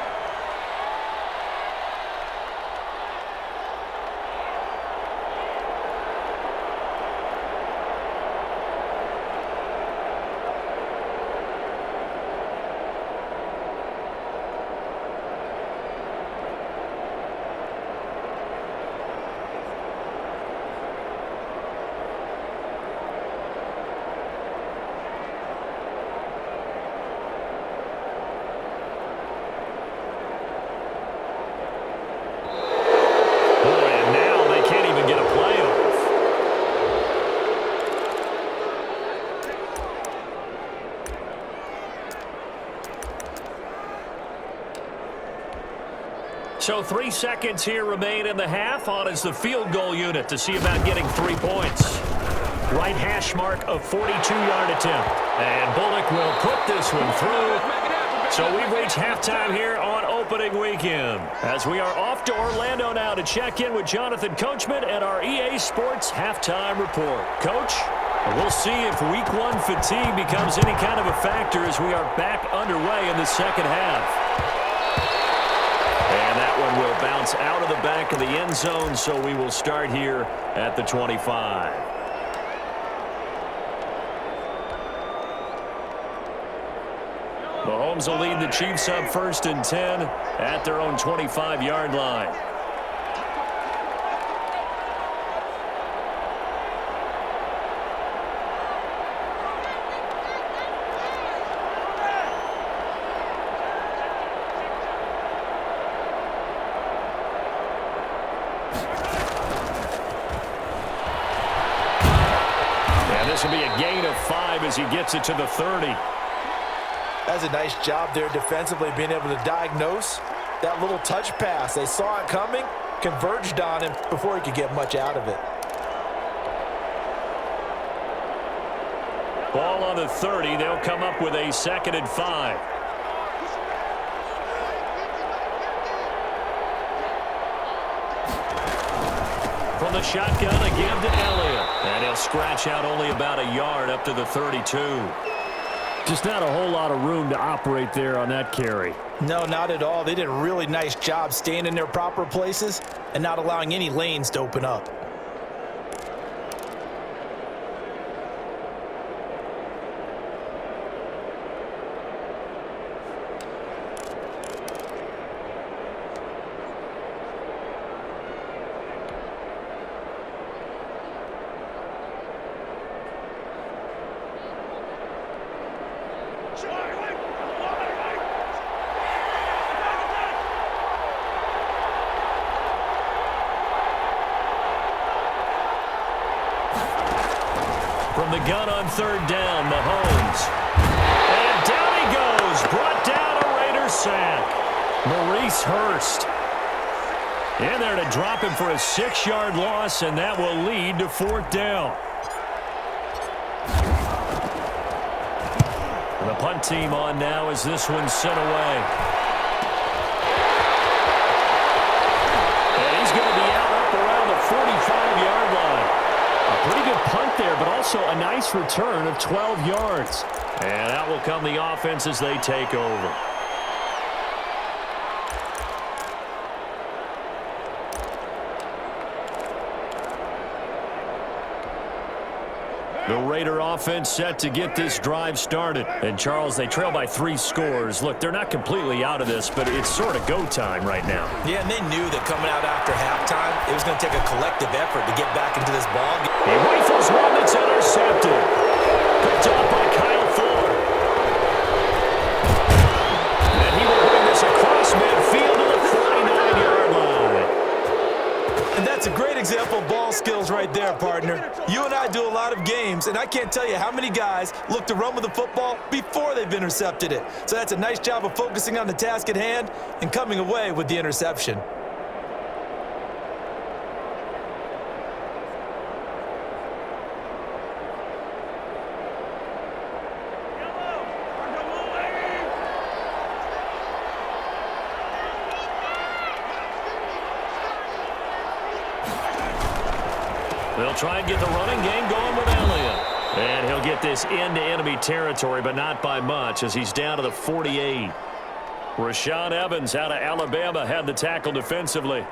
So 3 seconds here remain in the half. On is the field goal unit to see about getting 3 points. Right hash mark of 42-yard attempt. And Bullock will put this one through. So we've reached halftime here on opening weekend. As we are off to Orlando now to check in with Jonathan Coachman and our EA Sports halftime report. Coach, we'll see if Week 1 fatigue becomes any kind of a factor as we are back underway in the second half. And that one will bounce out of the back of the end zone, so we will start here at the 25. Mahomes will lead the Chiefs up 1st and 10 at their own 25-yard line. This will be a gain of 5 as he gets it to the 30. That's a nice job there defensively, being able to diagnose that little touch pass. They saw it coming, converged on him before he could get much out of it. Ball on the 30. They'll come up with a 2nd and 5. From the shotgun again to Elliott. And he'll scratch out only about a yard up to the 32. Just not a whole lot of room to operate there on that carry. No, not at all. They did a really nice job staying in their proper places and not allowing any lanes to open up. From the gun on 3rd down, Mahomes. And down he goes. Brought down a Raiders sack. Maurice Hurst in there to drop him for a 6-yard loss, and that will lead to 4th down. And the punt team on now as this one's sent away. And he's going to be out up around the 45-yard line. A pretty good punt there, but also a nice return of 12 yards. And that will come the offense as they take over. The Raider offense set to get this drive started. And, Charles, they trail by 3 scores. Look, they're not completely out of this, but it's sort of go time right now. Yeah, and they knew that coming out after halftime, it was going to take a collective effort to get back into this ball game. He rifles one that's intercepted. Picked up by Kyle Ford. And he will bring this across midfield to the 49-yard line. And that's a great example of ball skills right there, partner. You and I do a lot of games, and I can't tell you how many guys look to run with the football before they've intercepted it. So that's a nice job of focusing on the task at hand and coming away with the interception. They'll try and get the running game going with Elliott. And he'll get this into enemy territory, but not by much, as he's down to the 48. Rashaan Evans out of Alabama had the tackle defensively.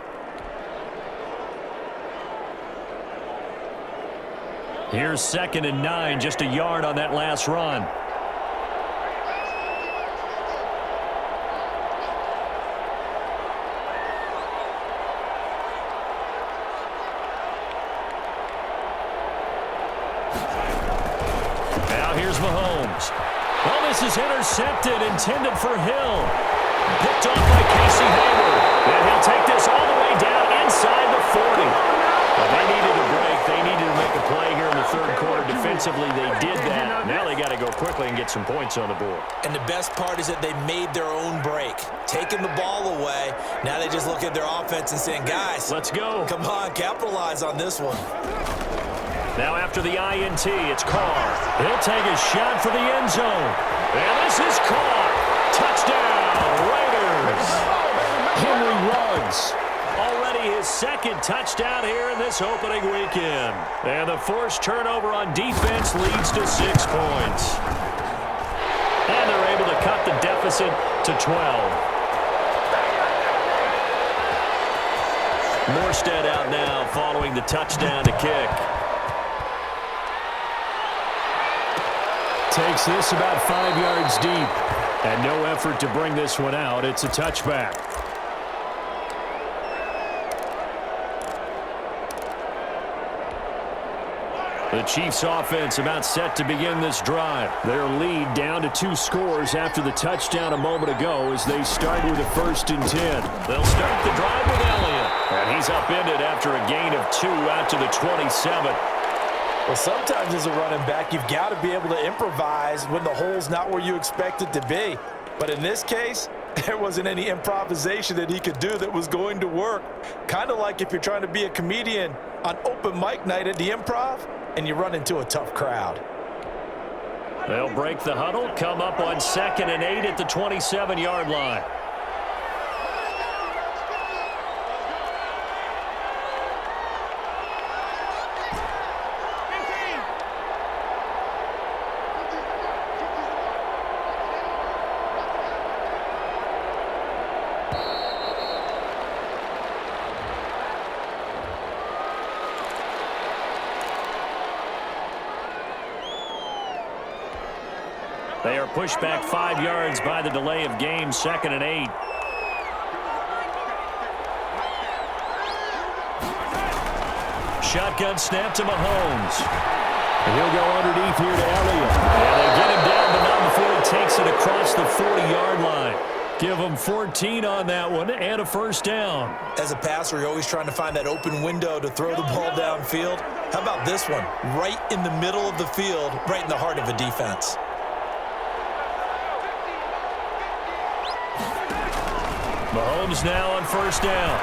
Here's 2nd and 9, just a yard on that last run. This is intercepted, intended for Hill. Picked off by Casey Hayward. And he'll take this all the way down inside the 40. Well, they needed a break. They needed to make a play here in the 3rd quarter. Defensively, they did that. Now they got to go quickly and get some points on the board. And the best part is that they made their own break. Taking the ball away. Now they just look at their offense and saying, guys, let's go. Come on, capitalize on this one. Now after the INT, it's Carr. He'll take a shot for the end zone. And this is caught. Touchdown, Raiders. Henry Ruggs. Already his 2nd touchdown here in this opening weekend. And the forced turnover on defense leads to 6 points. And they're able to cut the deficit to 12. Morstead out now following the touchdown to kick. Takes this about 5 yards deep. And no effort to bring this one out. It's a touchback. The Chiefs offense about set to begin this drive. Their lead down to 2 scores after the touchdown a moment ago as they start with a 1st and 10. They'll start the drive with Elliott. And he's upended after a gain of 2 out to the 27. Well, sometimes as a running back, you've got to be able to improvise when the hole's not where you expect it to be. But in this case, there wasn't any improvisation that he could do that was going to work. Kind of like if you're trying to be a comedian on open mic night at the Improv and you run into a tough crowd. They'll break the huddle, come up on 2nd and 8 at the 27-yard line. They are pushed back 5 yards by the delay of game, 2nd and 8. Shotgun snap to Mahomes. And he'll go underneath here to Elliott. And they get him down, but not before he takes it across the 40-yard line. Give him 14 on that one and a 1st down. As a passer, you're always trying to find that open window to throw the ball downfield. How about this one? Right in the middle of the field, right in the heart of a defense. Mahomes now on 1st down.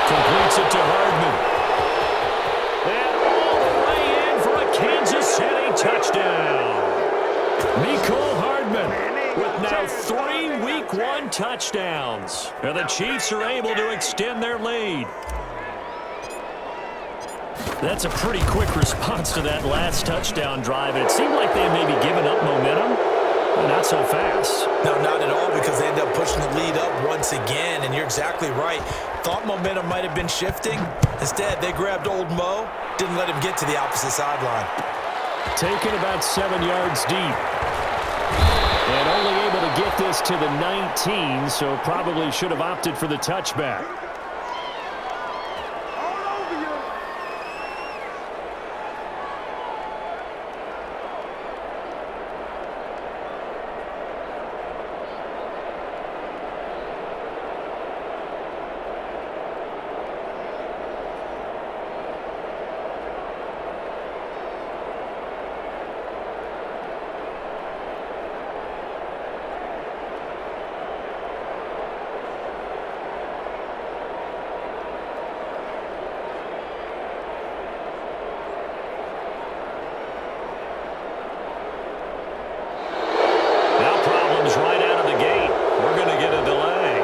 Completes it to Hardman. And all the way in for a Kansas City touchdown. Mecole Hardman with now 3 Week 1 touchdowns. And the Chiefs are able to extend their lead. That's a pretty quick response to that last touchdown drive. And it seemed like they had maybe given up momentum. Well, not so fast. No, not at all, because they end up pushing the lead up once again, and you're exactly right. Thought momentum might have been shifting. Instead, they grabbed old Mo, didn't let him get to the opposite sideline. Taken about 7 yards deep. And only able to get this to the 19, so probably should have opted for the touchback. Right out of the gate. We're going to get a delay.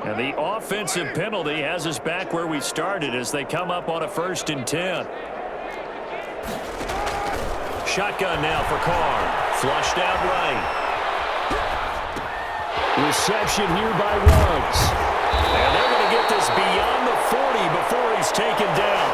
And the offensive penalty has us back where we started as they come up on a 1st and 10. Shotgun now for Carr. Flushed out right. Reception here by Ruggs. And they're going to get this beyond the 40 before he's taken down.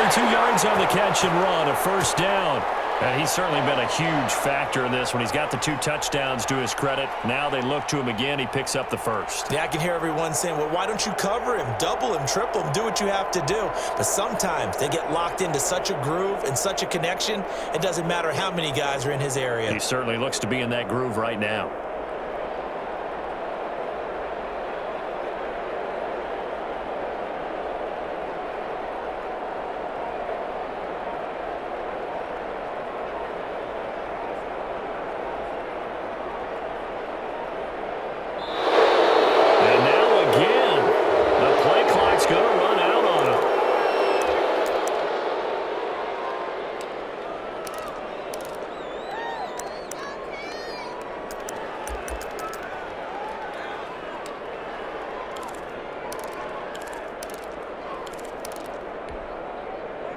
22 yards on the catch and run, a 1st down. And he's certainly been a huge factor in this when he's got the 2 touchdowns to his credit. Now they look to him again. He picks up the 1st. Yeah, I can hear everyone saying, well, why don't you cover him, double him, triple him, do what you have to do. But sometimes they get locked into such a groove and such a connection, it doesn't matter how many guys are in his area. He certainly looks to be in that groove right now.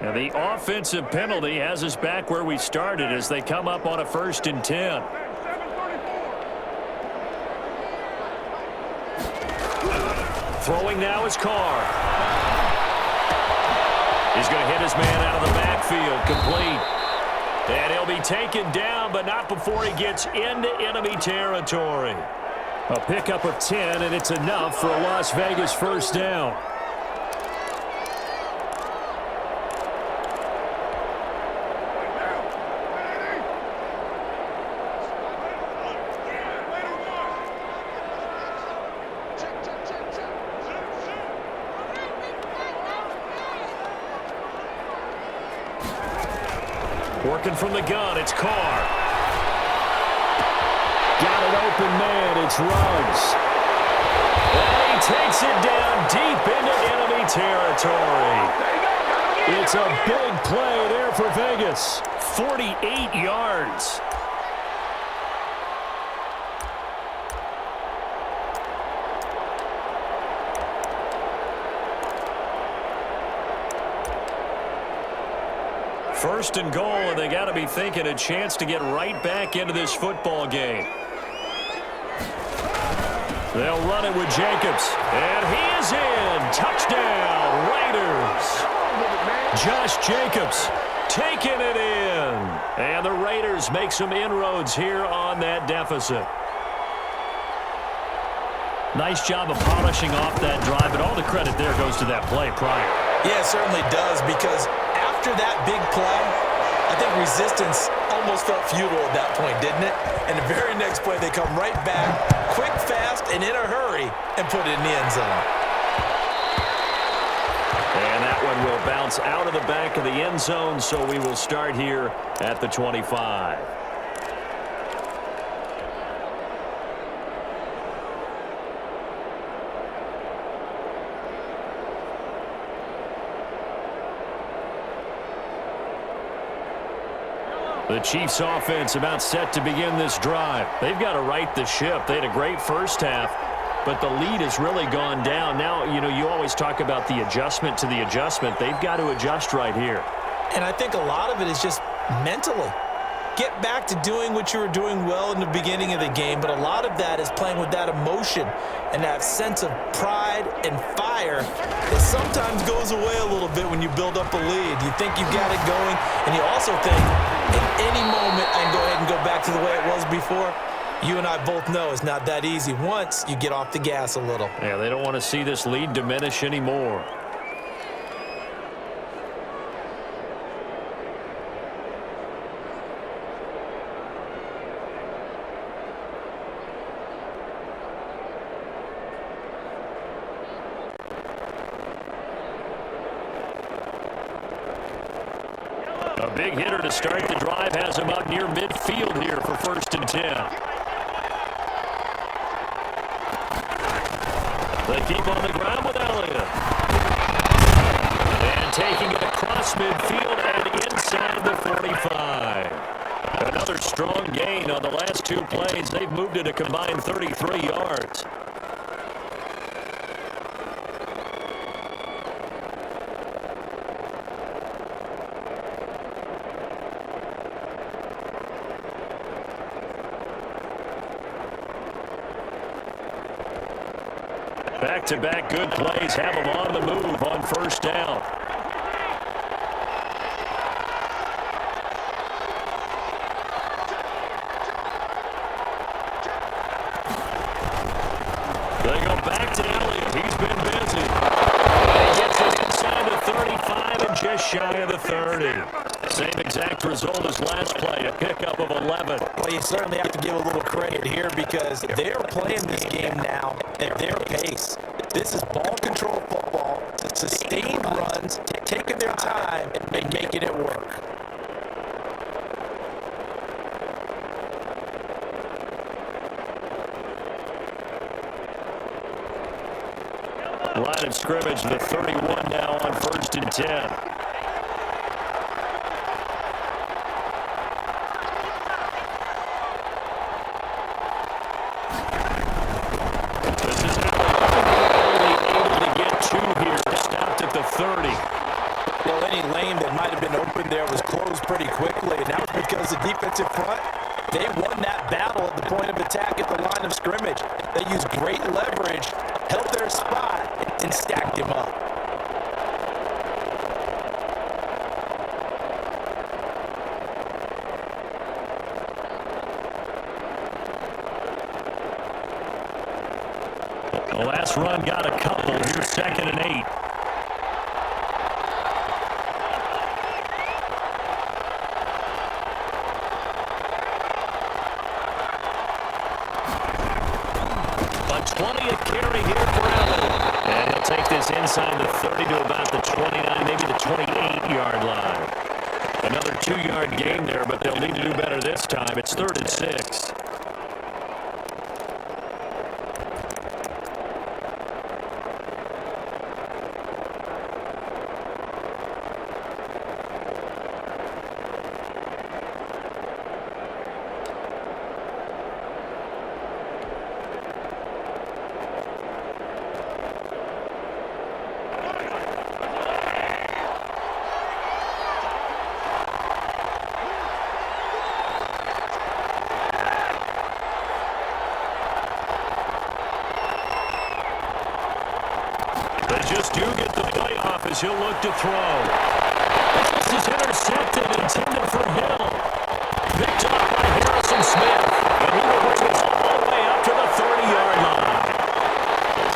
And the offensive penalty has us back where we started as they come up on a 1st and 10. Throwing now is Carr. He's going to hit his man out of the backfield, complete. And he'll be taken down, but not before he gets into enemy territory. A pickup of 10, and it's enough for a Las Vegas 1st down. Working from the gun, it's Carr. Got an open man, it's Ruggs. And he takes it down deep into enemy territory. It's a big play there for Vegas. 48 yards. First and goal, and they got to be thinking a chance to get right back into this football game. They'll run it with Jacobs, and he is in. Touchdown, Raiders. Josh Jacobs taking it in. And the Raiders make some inroads here on that deficit. Nice job of polishing off that drive, but all the credit there goes to that play prior. Yeah, it certainly does, because after that big play, I think resistance almost felt futile at that point, didn't it? And the very next play, they come right back, quick, fast, and in a hurry, and put it in the end zone. And that one will bounce out of the back of the end zone, so we will start here at the 25. The Chiefs offense about set to begin this drive. They've got to right the ship. They had a great first half. but the lead has really gone down. Now, you know, you always talk about the adjustment to the adjustment. They've got to adjust right here. And I think a lot of it is just mentally. Get back to doing what you were doing well in the beginning of the game, but a lot of that is playing with that emotion and that sense of pride and fire that sometimes goes away a little bit when you build up a lead. You think you've got it going, and you also think, at any moment, I can go ahead and go back to the way it was before. You and I both know it's not that easy once you get off the gas a little. Yeah, they don't want to see this lead diminish anymore. A big hitter to start the drive has him up near midfield here for 1st and 10. They keep on the ground with Elliott. And taking it across midfield and inside the 45. Another strong gain on the last 2 plays. They've moved it a combined 33 yards. Back-to-back good plays have them on the move on 1st down. They go back to Elliott. He's been busy. He gets it inside the 35 and just shy of the 30. Same exact result as last play, a pickup of 11. Well, you certainly have to give a little credit here because they're playing this game now at their pace. This is ball control football, sustained runs, taking their time and making it work. Line of scrimmage, the 31 now on 1st and 10. Well, any lane that might have been open there was closed pretty quickly, and that was because the defensive front, they won that battle at the point of attack at the line of scrimmage. They used great leverage, held their spot, and stacked him up. The last run got a couple. Here's 2nd and 8. Take this inside the 30 to about the 29, maybe the 28-yard line. Another 2-yard gain there, but they'll need to do better this time. It's 3rd and 6. Just do get the playoff as he'll look to throw. This is intercepted, intended for Hill. Picked up by Harrison Smith. And he will bring it all the way up to the 30-yard line.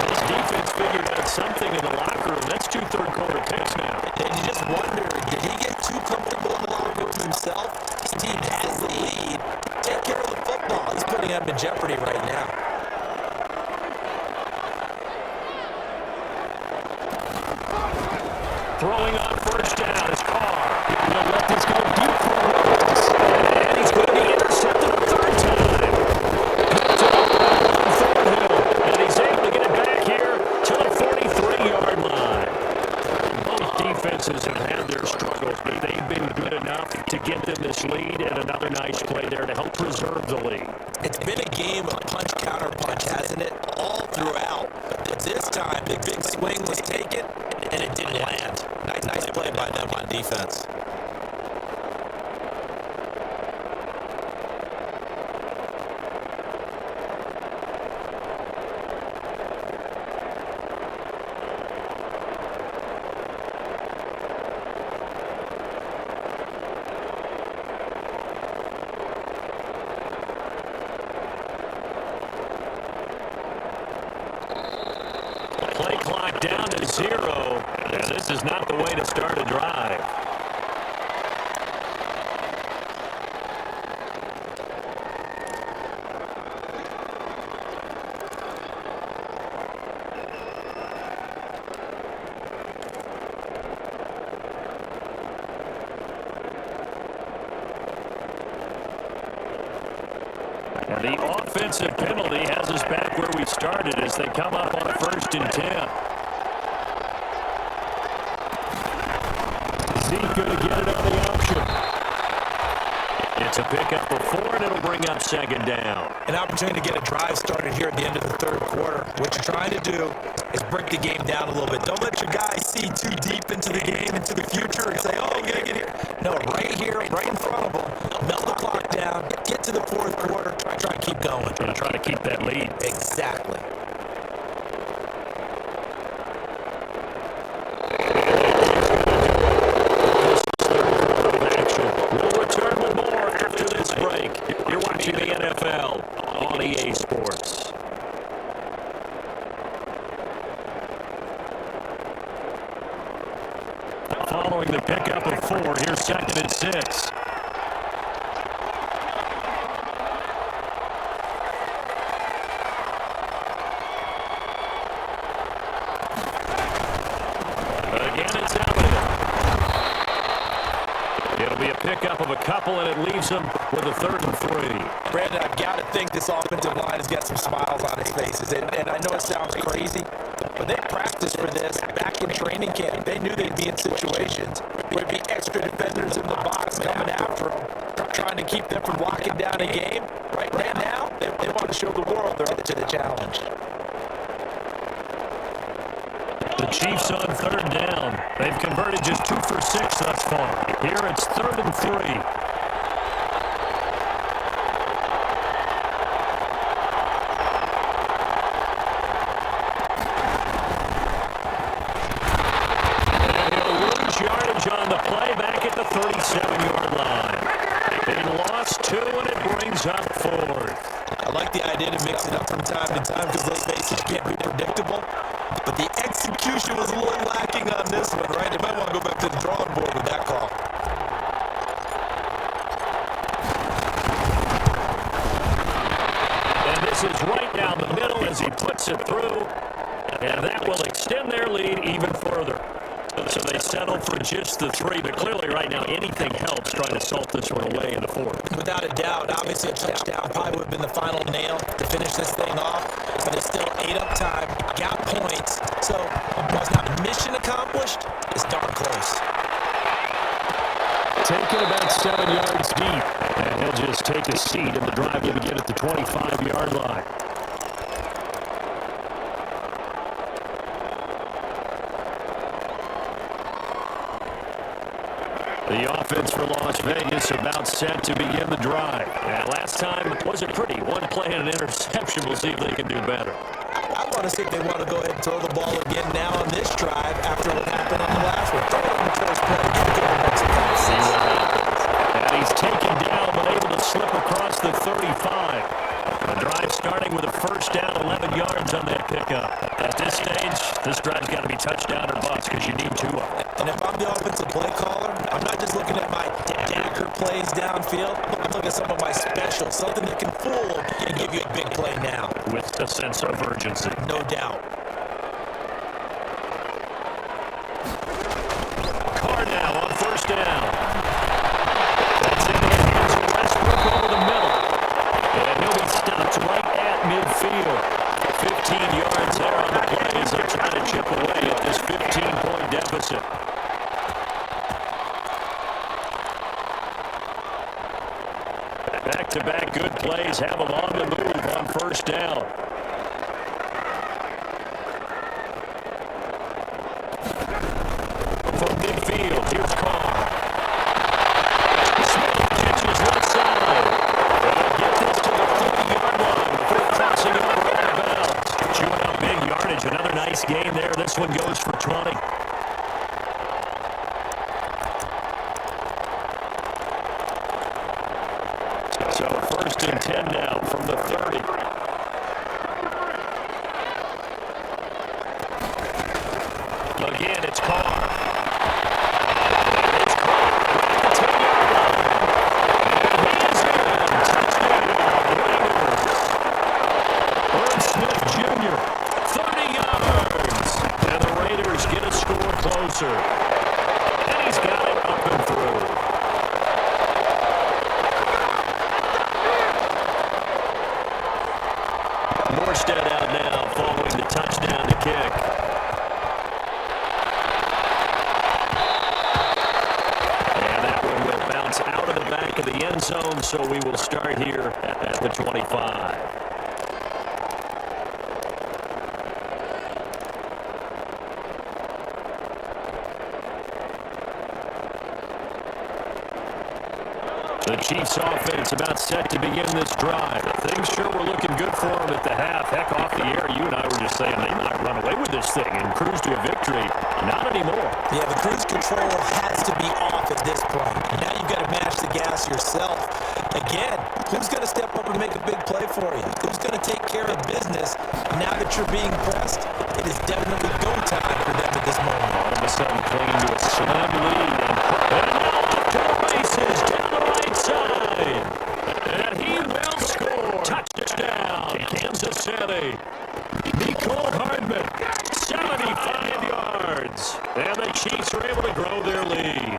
This defense figured out something in the locker room. That's 2 third-quarter picks now. And you just wonder, did he get too comfortable in the locker room himself? His team has the lead. Take care of the football. He's putting them in jeopardy right now. Throwing on 1st down is Carr. He'll let this go deep for Williams. And he's going to be intercepted a 3rd time. Picked up on Thornhill. And he's able to get it back here to the 43-yard line. Both defenses have had their struggles, but they've been good enough to get them this lead. And another nice play there to help preserve the lead. It's been a game of punch, counter punch, hasn't it? All throughout. But this time, the big swing was taken, and it didn't land. Nice play by them on defense. Play clock down to 0. And this is not the way to start a drive. And the offensive penalty has us back where we started as they come up on 1st and 10. Zeke going to get it on the option. It's a pickup of 4, and it'll bring up 2nd down. An opportunity to get a drive started here at the end of the 3rd quarter. What you're trying to do is break the game down a little bit. Don't let your guys see too deep into the game, into the future, and say, oh, we got to get here. No, right here, right in front of them. Melt the clock down, get to the 4th quarter, try and keep going. Going to try to keep that lead. Exactly. We'll return with more after this break. You're watching the NFL on EA Sports. Following the pickup of 4, here's 2nd and 6. Again, it's Elliott. It'll be a pickup of a couple, and it leaves them with a 3rd and 3. Brandon, I've got to think this offensive line has got some smiles on its faces. And I know it sounds crazy, but they practiced for this back in training camp. They knew they'd be in situations where there'd be extra defenders in the box coming after them, trying to keep them from locking down a game. Right now, they want to show the world they're up to the challenge. The Chiefs on 3rd down. They've converted just 2 for 6 thus far. Here it's 3rd and 3. And he'll lose yardage on the play back at the 37-yard line. They lost 2, and it brings up 4th. I like the idea to mix it up from time to time because those bases can't be predictable. But the execution was a little lacking on this one, right? They might want to go back to the drawing board with that call. And this is right down the middle as he puts it through. And that will extend their lead even further. So they settle for just the 3. But clearly right now anything helps trying to salt this one away in the 4th. Without a doubt, obviously a touchdown probably would have been the final nail to finish this thing off. But it's still 8 up time, got points. So while it's not mission accomplished, it's darn close. Taken about 7 yards deep. And he'll just take a seat, and the drive will begin at the 25-yard line. The offense for Las Vegas about set to begin the drive. And last time wasn't pretty. 1 play and an interception. We'll see if they can do better. I want to see if they want to go ahead and throw the ball again now on this drive after what happened on the last one. Throw it on the first play. See what happens. And he's taken down but able to slip across the 35. The drive starting with a 1st down, 11 yards on that pickup. At this stage, this drive's got to be touchdown or bust because you need 2 of them. And if I'm the offensive play caller, I'm not just looking at my dagger plays downfield. I'm looking at some of my specials, something that can fool and give you a big play now. With a sense of urgency. No doubt. Carr now on 1st down. That's in the hands of Westbrook over the middle. And he'll be stopped right at midfield. 15 yards there on the play as they try to chip away at this 15-point deficit. Back-to-back good plays have them on the move on 1st down. Nice gain there. This one goes for 20. So 1st and 10 now from the 30. Again, it's Carr. It's Carr at the 10-yard line. And he's in. Touchdown, Raiders. Irv Smith Jr., 30 yards. And the Raiders get a score closer. And he's got it up and through. Morstead out now following the touchdown to kick. And that one will bounce out of the back of the end zone, so we will start here at the 25. The Chiefs offense about set to begin this drive. Things sure were looking good for them at the half. Heck, off the air, you and I were just saying they might run away with this thing and cruise to a victory. Not anymore. Yeah, the cruise control has to be off at this point. Now you've got to mash the gas yourself. Again, who's going to step up and make a big play for you? Who's going to take care of business now that you're being pressed? It is definitely go time for them at this moment. All of a sudden, playing to a slim lead. And now off to the races down the right side. And he will score. Touchdown, Kansas City. Nicole Hardman, 75 yards. And the Chiefs are able to grow their lead.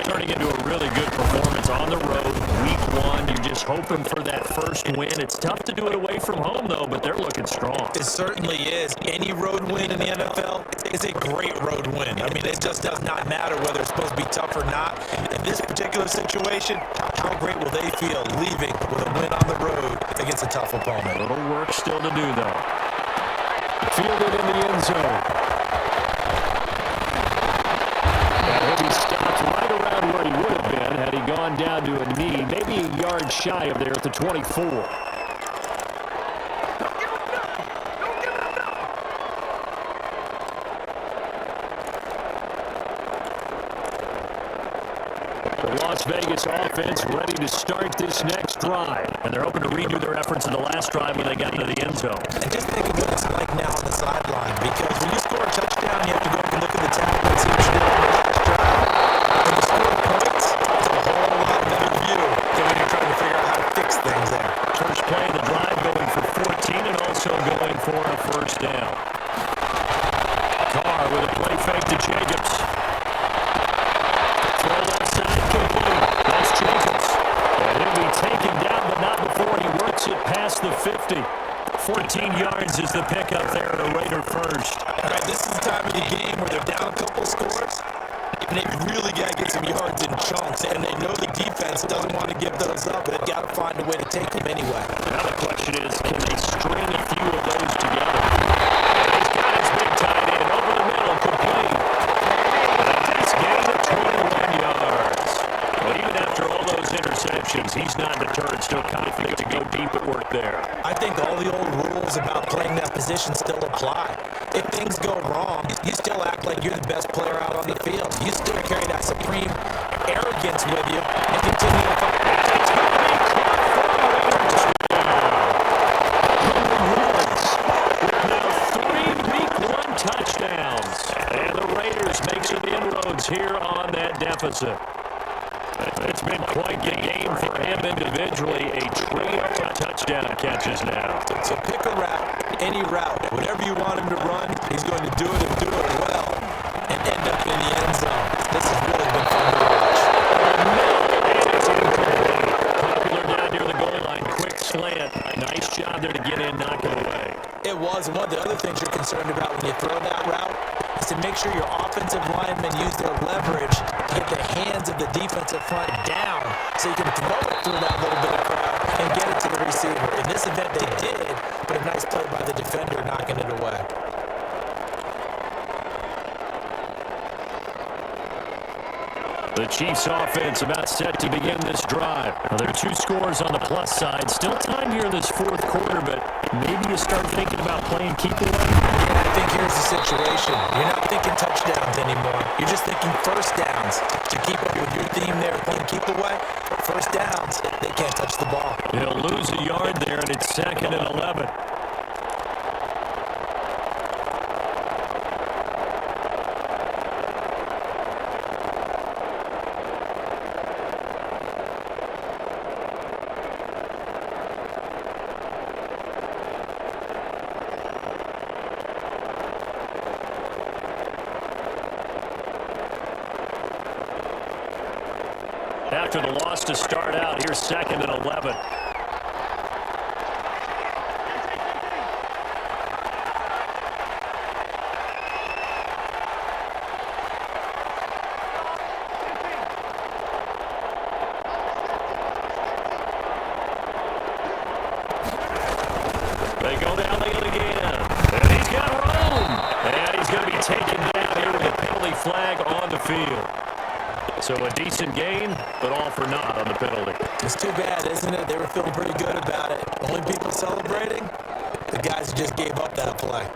Turning into a really good performance on the road. Week 1, you're just hoping for that first win. It's tough to do it away from home, though, but they're looking strong. It certainly is. Any road win in the NFL is a great road win. I mean, it just does not matter whether it's supposed to be tough or not. In this particular situation, how great will they feel leaving with a win on the road against a tough opponent? A little work still to do, though. Fielded in the end zone. He'll be stopped right around where he would have been had he gone down to a knee, maybe a yard shy of there at the 24. The Las Vegas offense ready to start this next drive. And they're hoping to redo their efforts in the last drive when they got into the end zone. And just think of what it's like now on the sideline, because when you score a touchdown, you have to go up and look at the tackle and see what you did on the last drive. When you score points, it's a whole lot better view than when you're trying to figure out how to fix things there. First play of the drive going for 14 and also going for a first down. Carr with a play fake to Jacobs. Throw left side complete. That's Jacobs. And he'll be taken down, but not before he works it past the 50. 14 yards is the pickup there at a Raider first. All right, this is the time of the game where they're down a couple scores, and they really got to get some yards in chunks, and they know the defense doesn't want to give those up, but they've got to find a way to take them anyway. Now the question is, can they string a few of those together? He's got his big tight end over the middle, complete. That's gain of 21 yards. But even after all those interceptions, he's not deterred, still confident to go deep at work there. I think all the old rules about playing that position still apply. If things go wrong, you still act like you're the best player out on the field. You still carry that supreme arrogance with you and continue to fight. Now 3 Week 1 touchdowns. And the Raiders make some inroads here on that deficit. It's been quite a game for him individually. A trio of touchdown catches now. So pick a route, any route. Whatever you want him to run, he's going to do it and do it well and end up in the end zone. This has really been fun to watch. And it's incomplete. Popular down near the goal line. Quick slant. Nice job there to get in, knock it away. It was. And one of the other things you're concerned about when you throw that route is to make sure your offensive linemen use their leverage to get the hands of the defensive front down so you can throw it through that little bit of crowd and get it to the receiver. In this event, they did, but a nice play by the defender knocking it away. The Chiefs offense about set to begin this drive. Now, there are 2 scores on the plus side. Still time here in this 4th quarter, but maybe you start thinking about playing keep away. Yeah, I think here's the the situation. You're not thinking touchdowns anymore. You're just thinking first downs. To keep up with your theme there, playing keep away, first downs, they can't touch the ball. He'll lose a yard there, and it's 2nd and 11. After the loss to start out, here's 2nd and 11. They go down the end again. And he's got room. And he's going to be taken down here with a penalty flag on the field. So a decent gain, but all for naught on the penalty. It's too bad, isn't it? They were feeling pretty good about it. Only people celebrating, the guys who just gave up that play.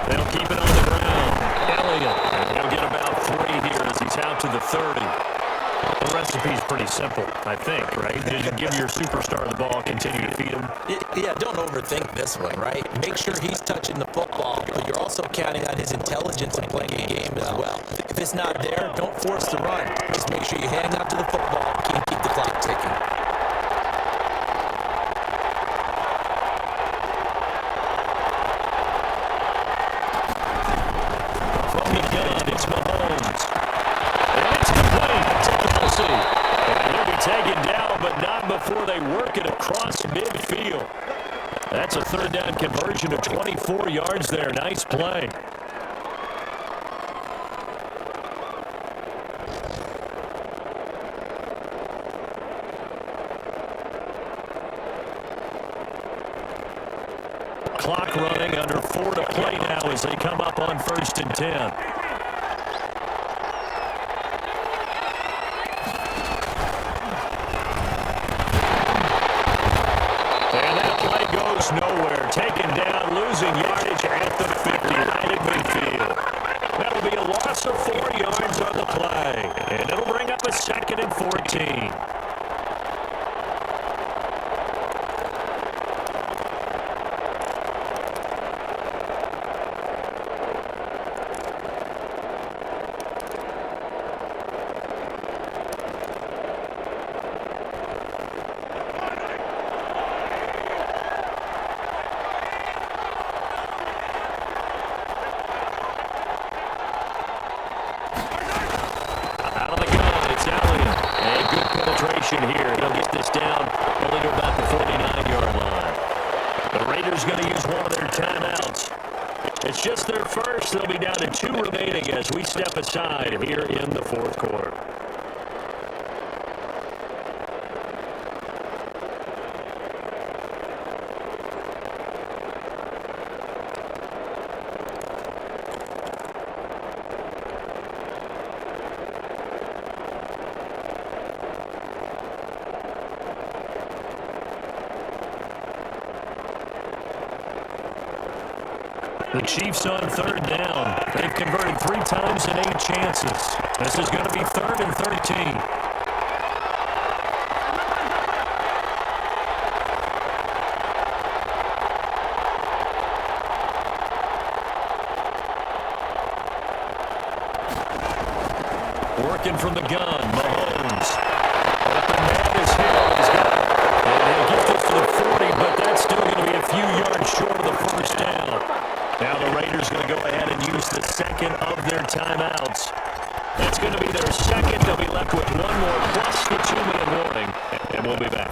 They'll keep it on the ground. Elliott, he'll get about 3 here as he's out to the 30. The recipe's pretty simple, I think, right? You give your superstar the ball, continue to feed him. Yeah, don't overthink this one, right? Make sure he's touching the football, but you're also counting on his intelligence in playing a game as well. If it's not there, don't force the run. Just make sure you hang on to the football and keep the clock ticking. It's Mahomes. And it's complete to Kelsey. And he'll be taken down, but not before they work it across midfield. That's a 3rd down conversion of 24 yards there. Nice play. Clock running, under 4 to play now as they come up on 1st and 10. Nowhere, taken down, losing yardage at the 50, right at midfield. That'll be a loss of 4 yards on the play, and it'll bring up a 2nd and 14. Here. They'll get this down only to about the 49-yard line. The Raiders going to use one of their timeouts. It's just their first. They'll be down to 2 remaining as we step aside here in the 4th quarter. The Chiefs on 3rd down. They've converted 3 times in 8 chances. This is going to be 3rd and 13. Working from the gun, Mahomes. But the man is hit. He's got it. And he'll get this to the 40, but that's still going to be a few yards short of the 1st down. Now the Raiders going to go ahead and use the 2nd of their timeouts. That's going to be their 2nd. They'll be left with 1 more plus the 2-minute warning, and we'll be back.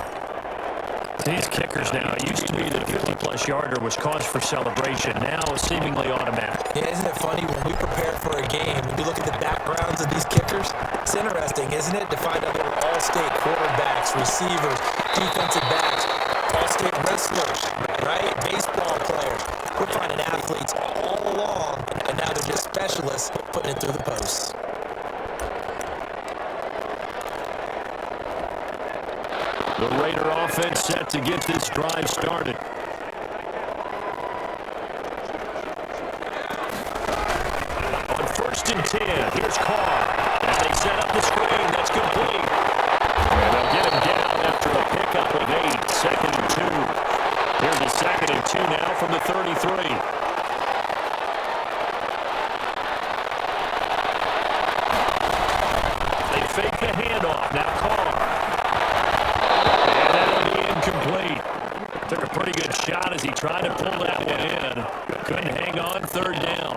These kickers now, it used to be that a 50-plus yarder was cause for celebration. Now it's seemingly automatic. Yeah, isn't it funny when we prepare for a game and we look at the backgrounds of these kickers? It's interesting, isn't it, to find out they're all-state quarterbacks, receivers, defensive backs, all-state wrestlers. putting it through the posts. The Raider offense set to get this drive started. On 1st and 10, here's Carr. And they set up the screen. That's complete. And they'll get him down after a pickup of 8. 2nd and 2. Here's a 2nd and 2 now from the 33. They fake the handoff. Now Carr. Complete. Took a pretty good shot as he tried to pull that one in. Couldn't hang on 3rd down.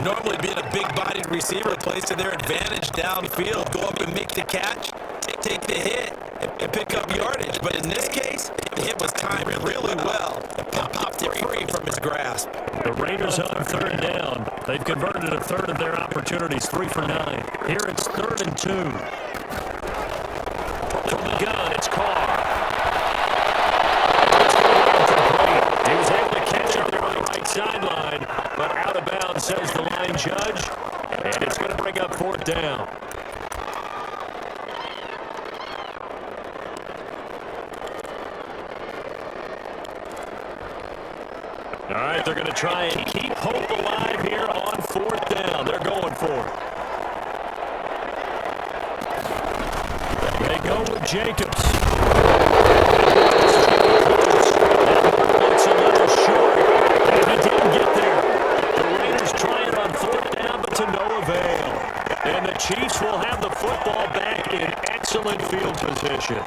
Normally being a big-bodied receiver plays to their advantage downfield. Go up and make the catch, take the hit, and pick up yardage. But in this case, the hit was timed really well and popped it free from his grasp. The Raiders on 3rd down. They've converted 1/3 of their opportunities, 3 for 9. Here it's 3rd and 2. From the gun, it's Carr. He was able to catch it there on the right sideline, but out of bounds, says the line judge, and it's going to bring up 4th down. All right, they're going to try and keep hope alive here on 4th down. They're going for it. They go with Jacobs. It's a little short, and he didn't get there. The Raiders trying on 4th down, but to no avail. And the Chiefs will have the football back in excellent field position.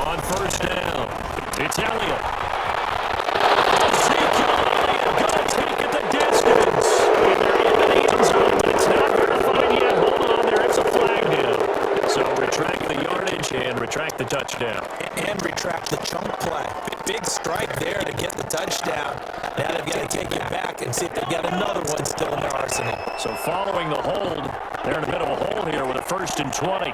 On 1st down, it's Elliott. Ezekiel Elliott going to take it the distance. And they're in the end zone, but it's not verified yet. Hold on, there is a flag down. So retract the yardage and retract the touchdown. And retract the chunk play. Big strike there to get the touchdown. Now they've got to take it back and see if they've got another one still in their arsenal. So following the hold, they're in a bit of a hole here with a 1st and 20.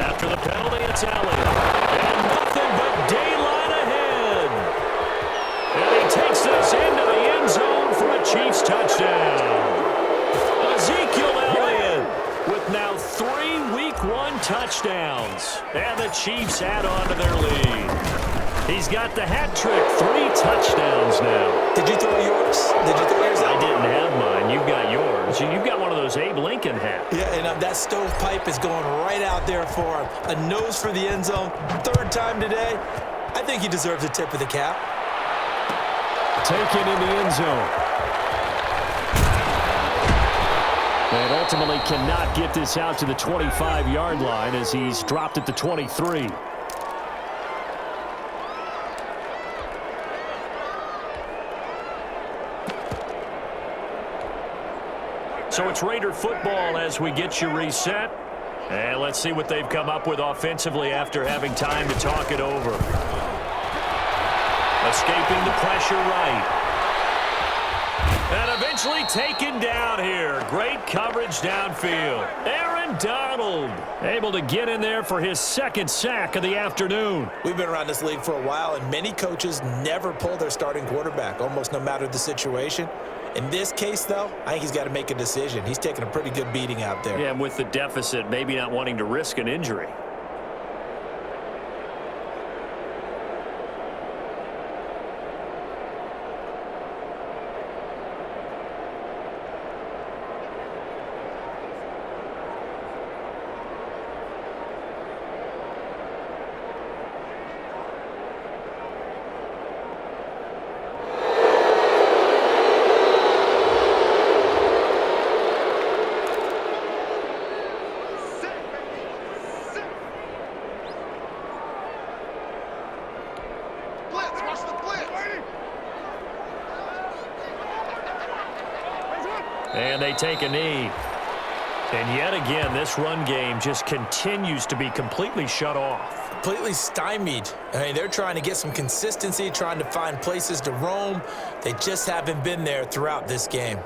After the penalty, it's Elliott. And nothing but daylight ahead. And he takes this into the end zone for a Chiefs touchdown. Ezekiel Elliott with now 3 Week 1 touchdowns. And the Chiefs add on to their lead. He's got the hat trick, 3 touchdowns now. Did you throw yours? Did you throw yours out? I didn't have mine. You've got yours. You've got one of those Abe Lincoln hats. Yeah, and that stovepipe is going right out there for him. A nose for the end zone. 3rd time today. I think he deserves a tip of the cap. Taken in the end zone. And ultimately cannot get this out to the 25-yard line as he's dropped at the 23. So it's Raider football as we get you reset. And let's see what they've come up with offensively after having time to talk it over. Escaping the pressure right. And eventually taken down here. Great coverage downfield. Aaron Donald able to get in there for his 2nd sack of the afternoon. We've been around this league for a while, and many coaches never pull their starting quarterback, almost no matter the situation. In this case, though, I think he's got to make a decision. He's taking a pretty good beating out there. Yeah, and with the deficit, maybe not wanting to risk an injury. And they take a knee. And yet again, this run game just continues to be completely shut off. Completely stymied. I mean, they're trying to get some consistency, trying to find places to roam. They just haven't been there throughout this game.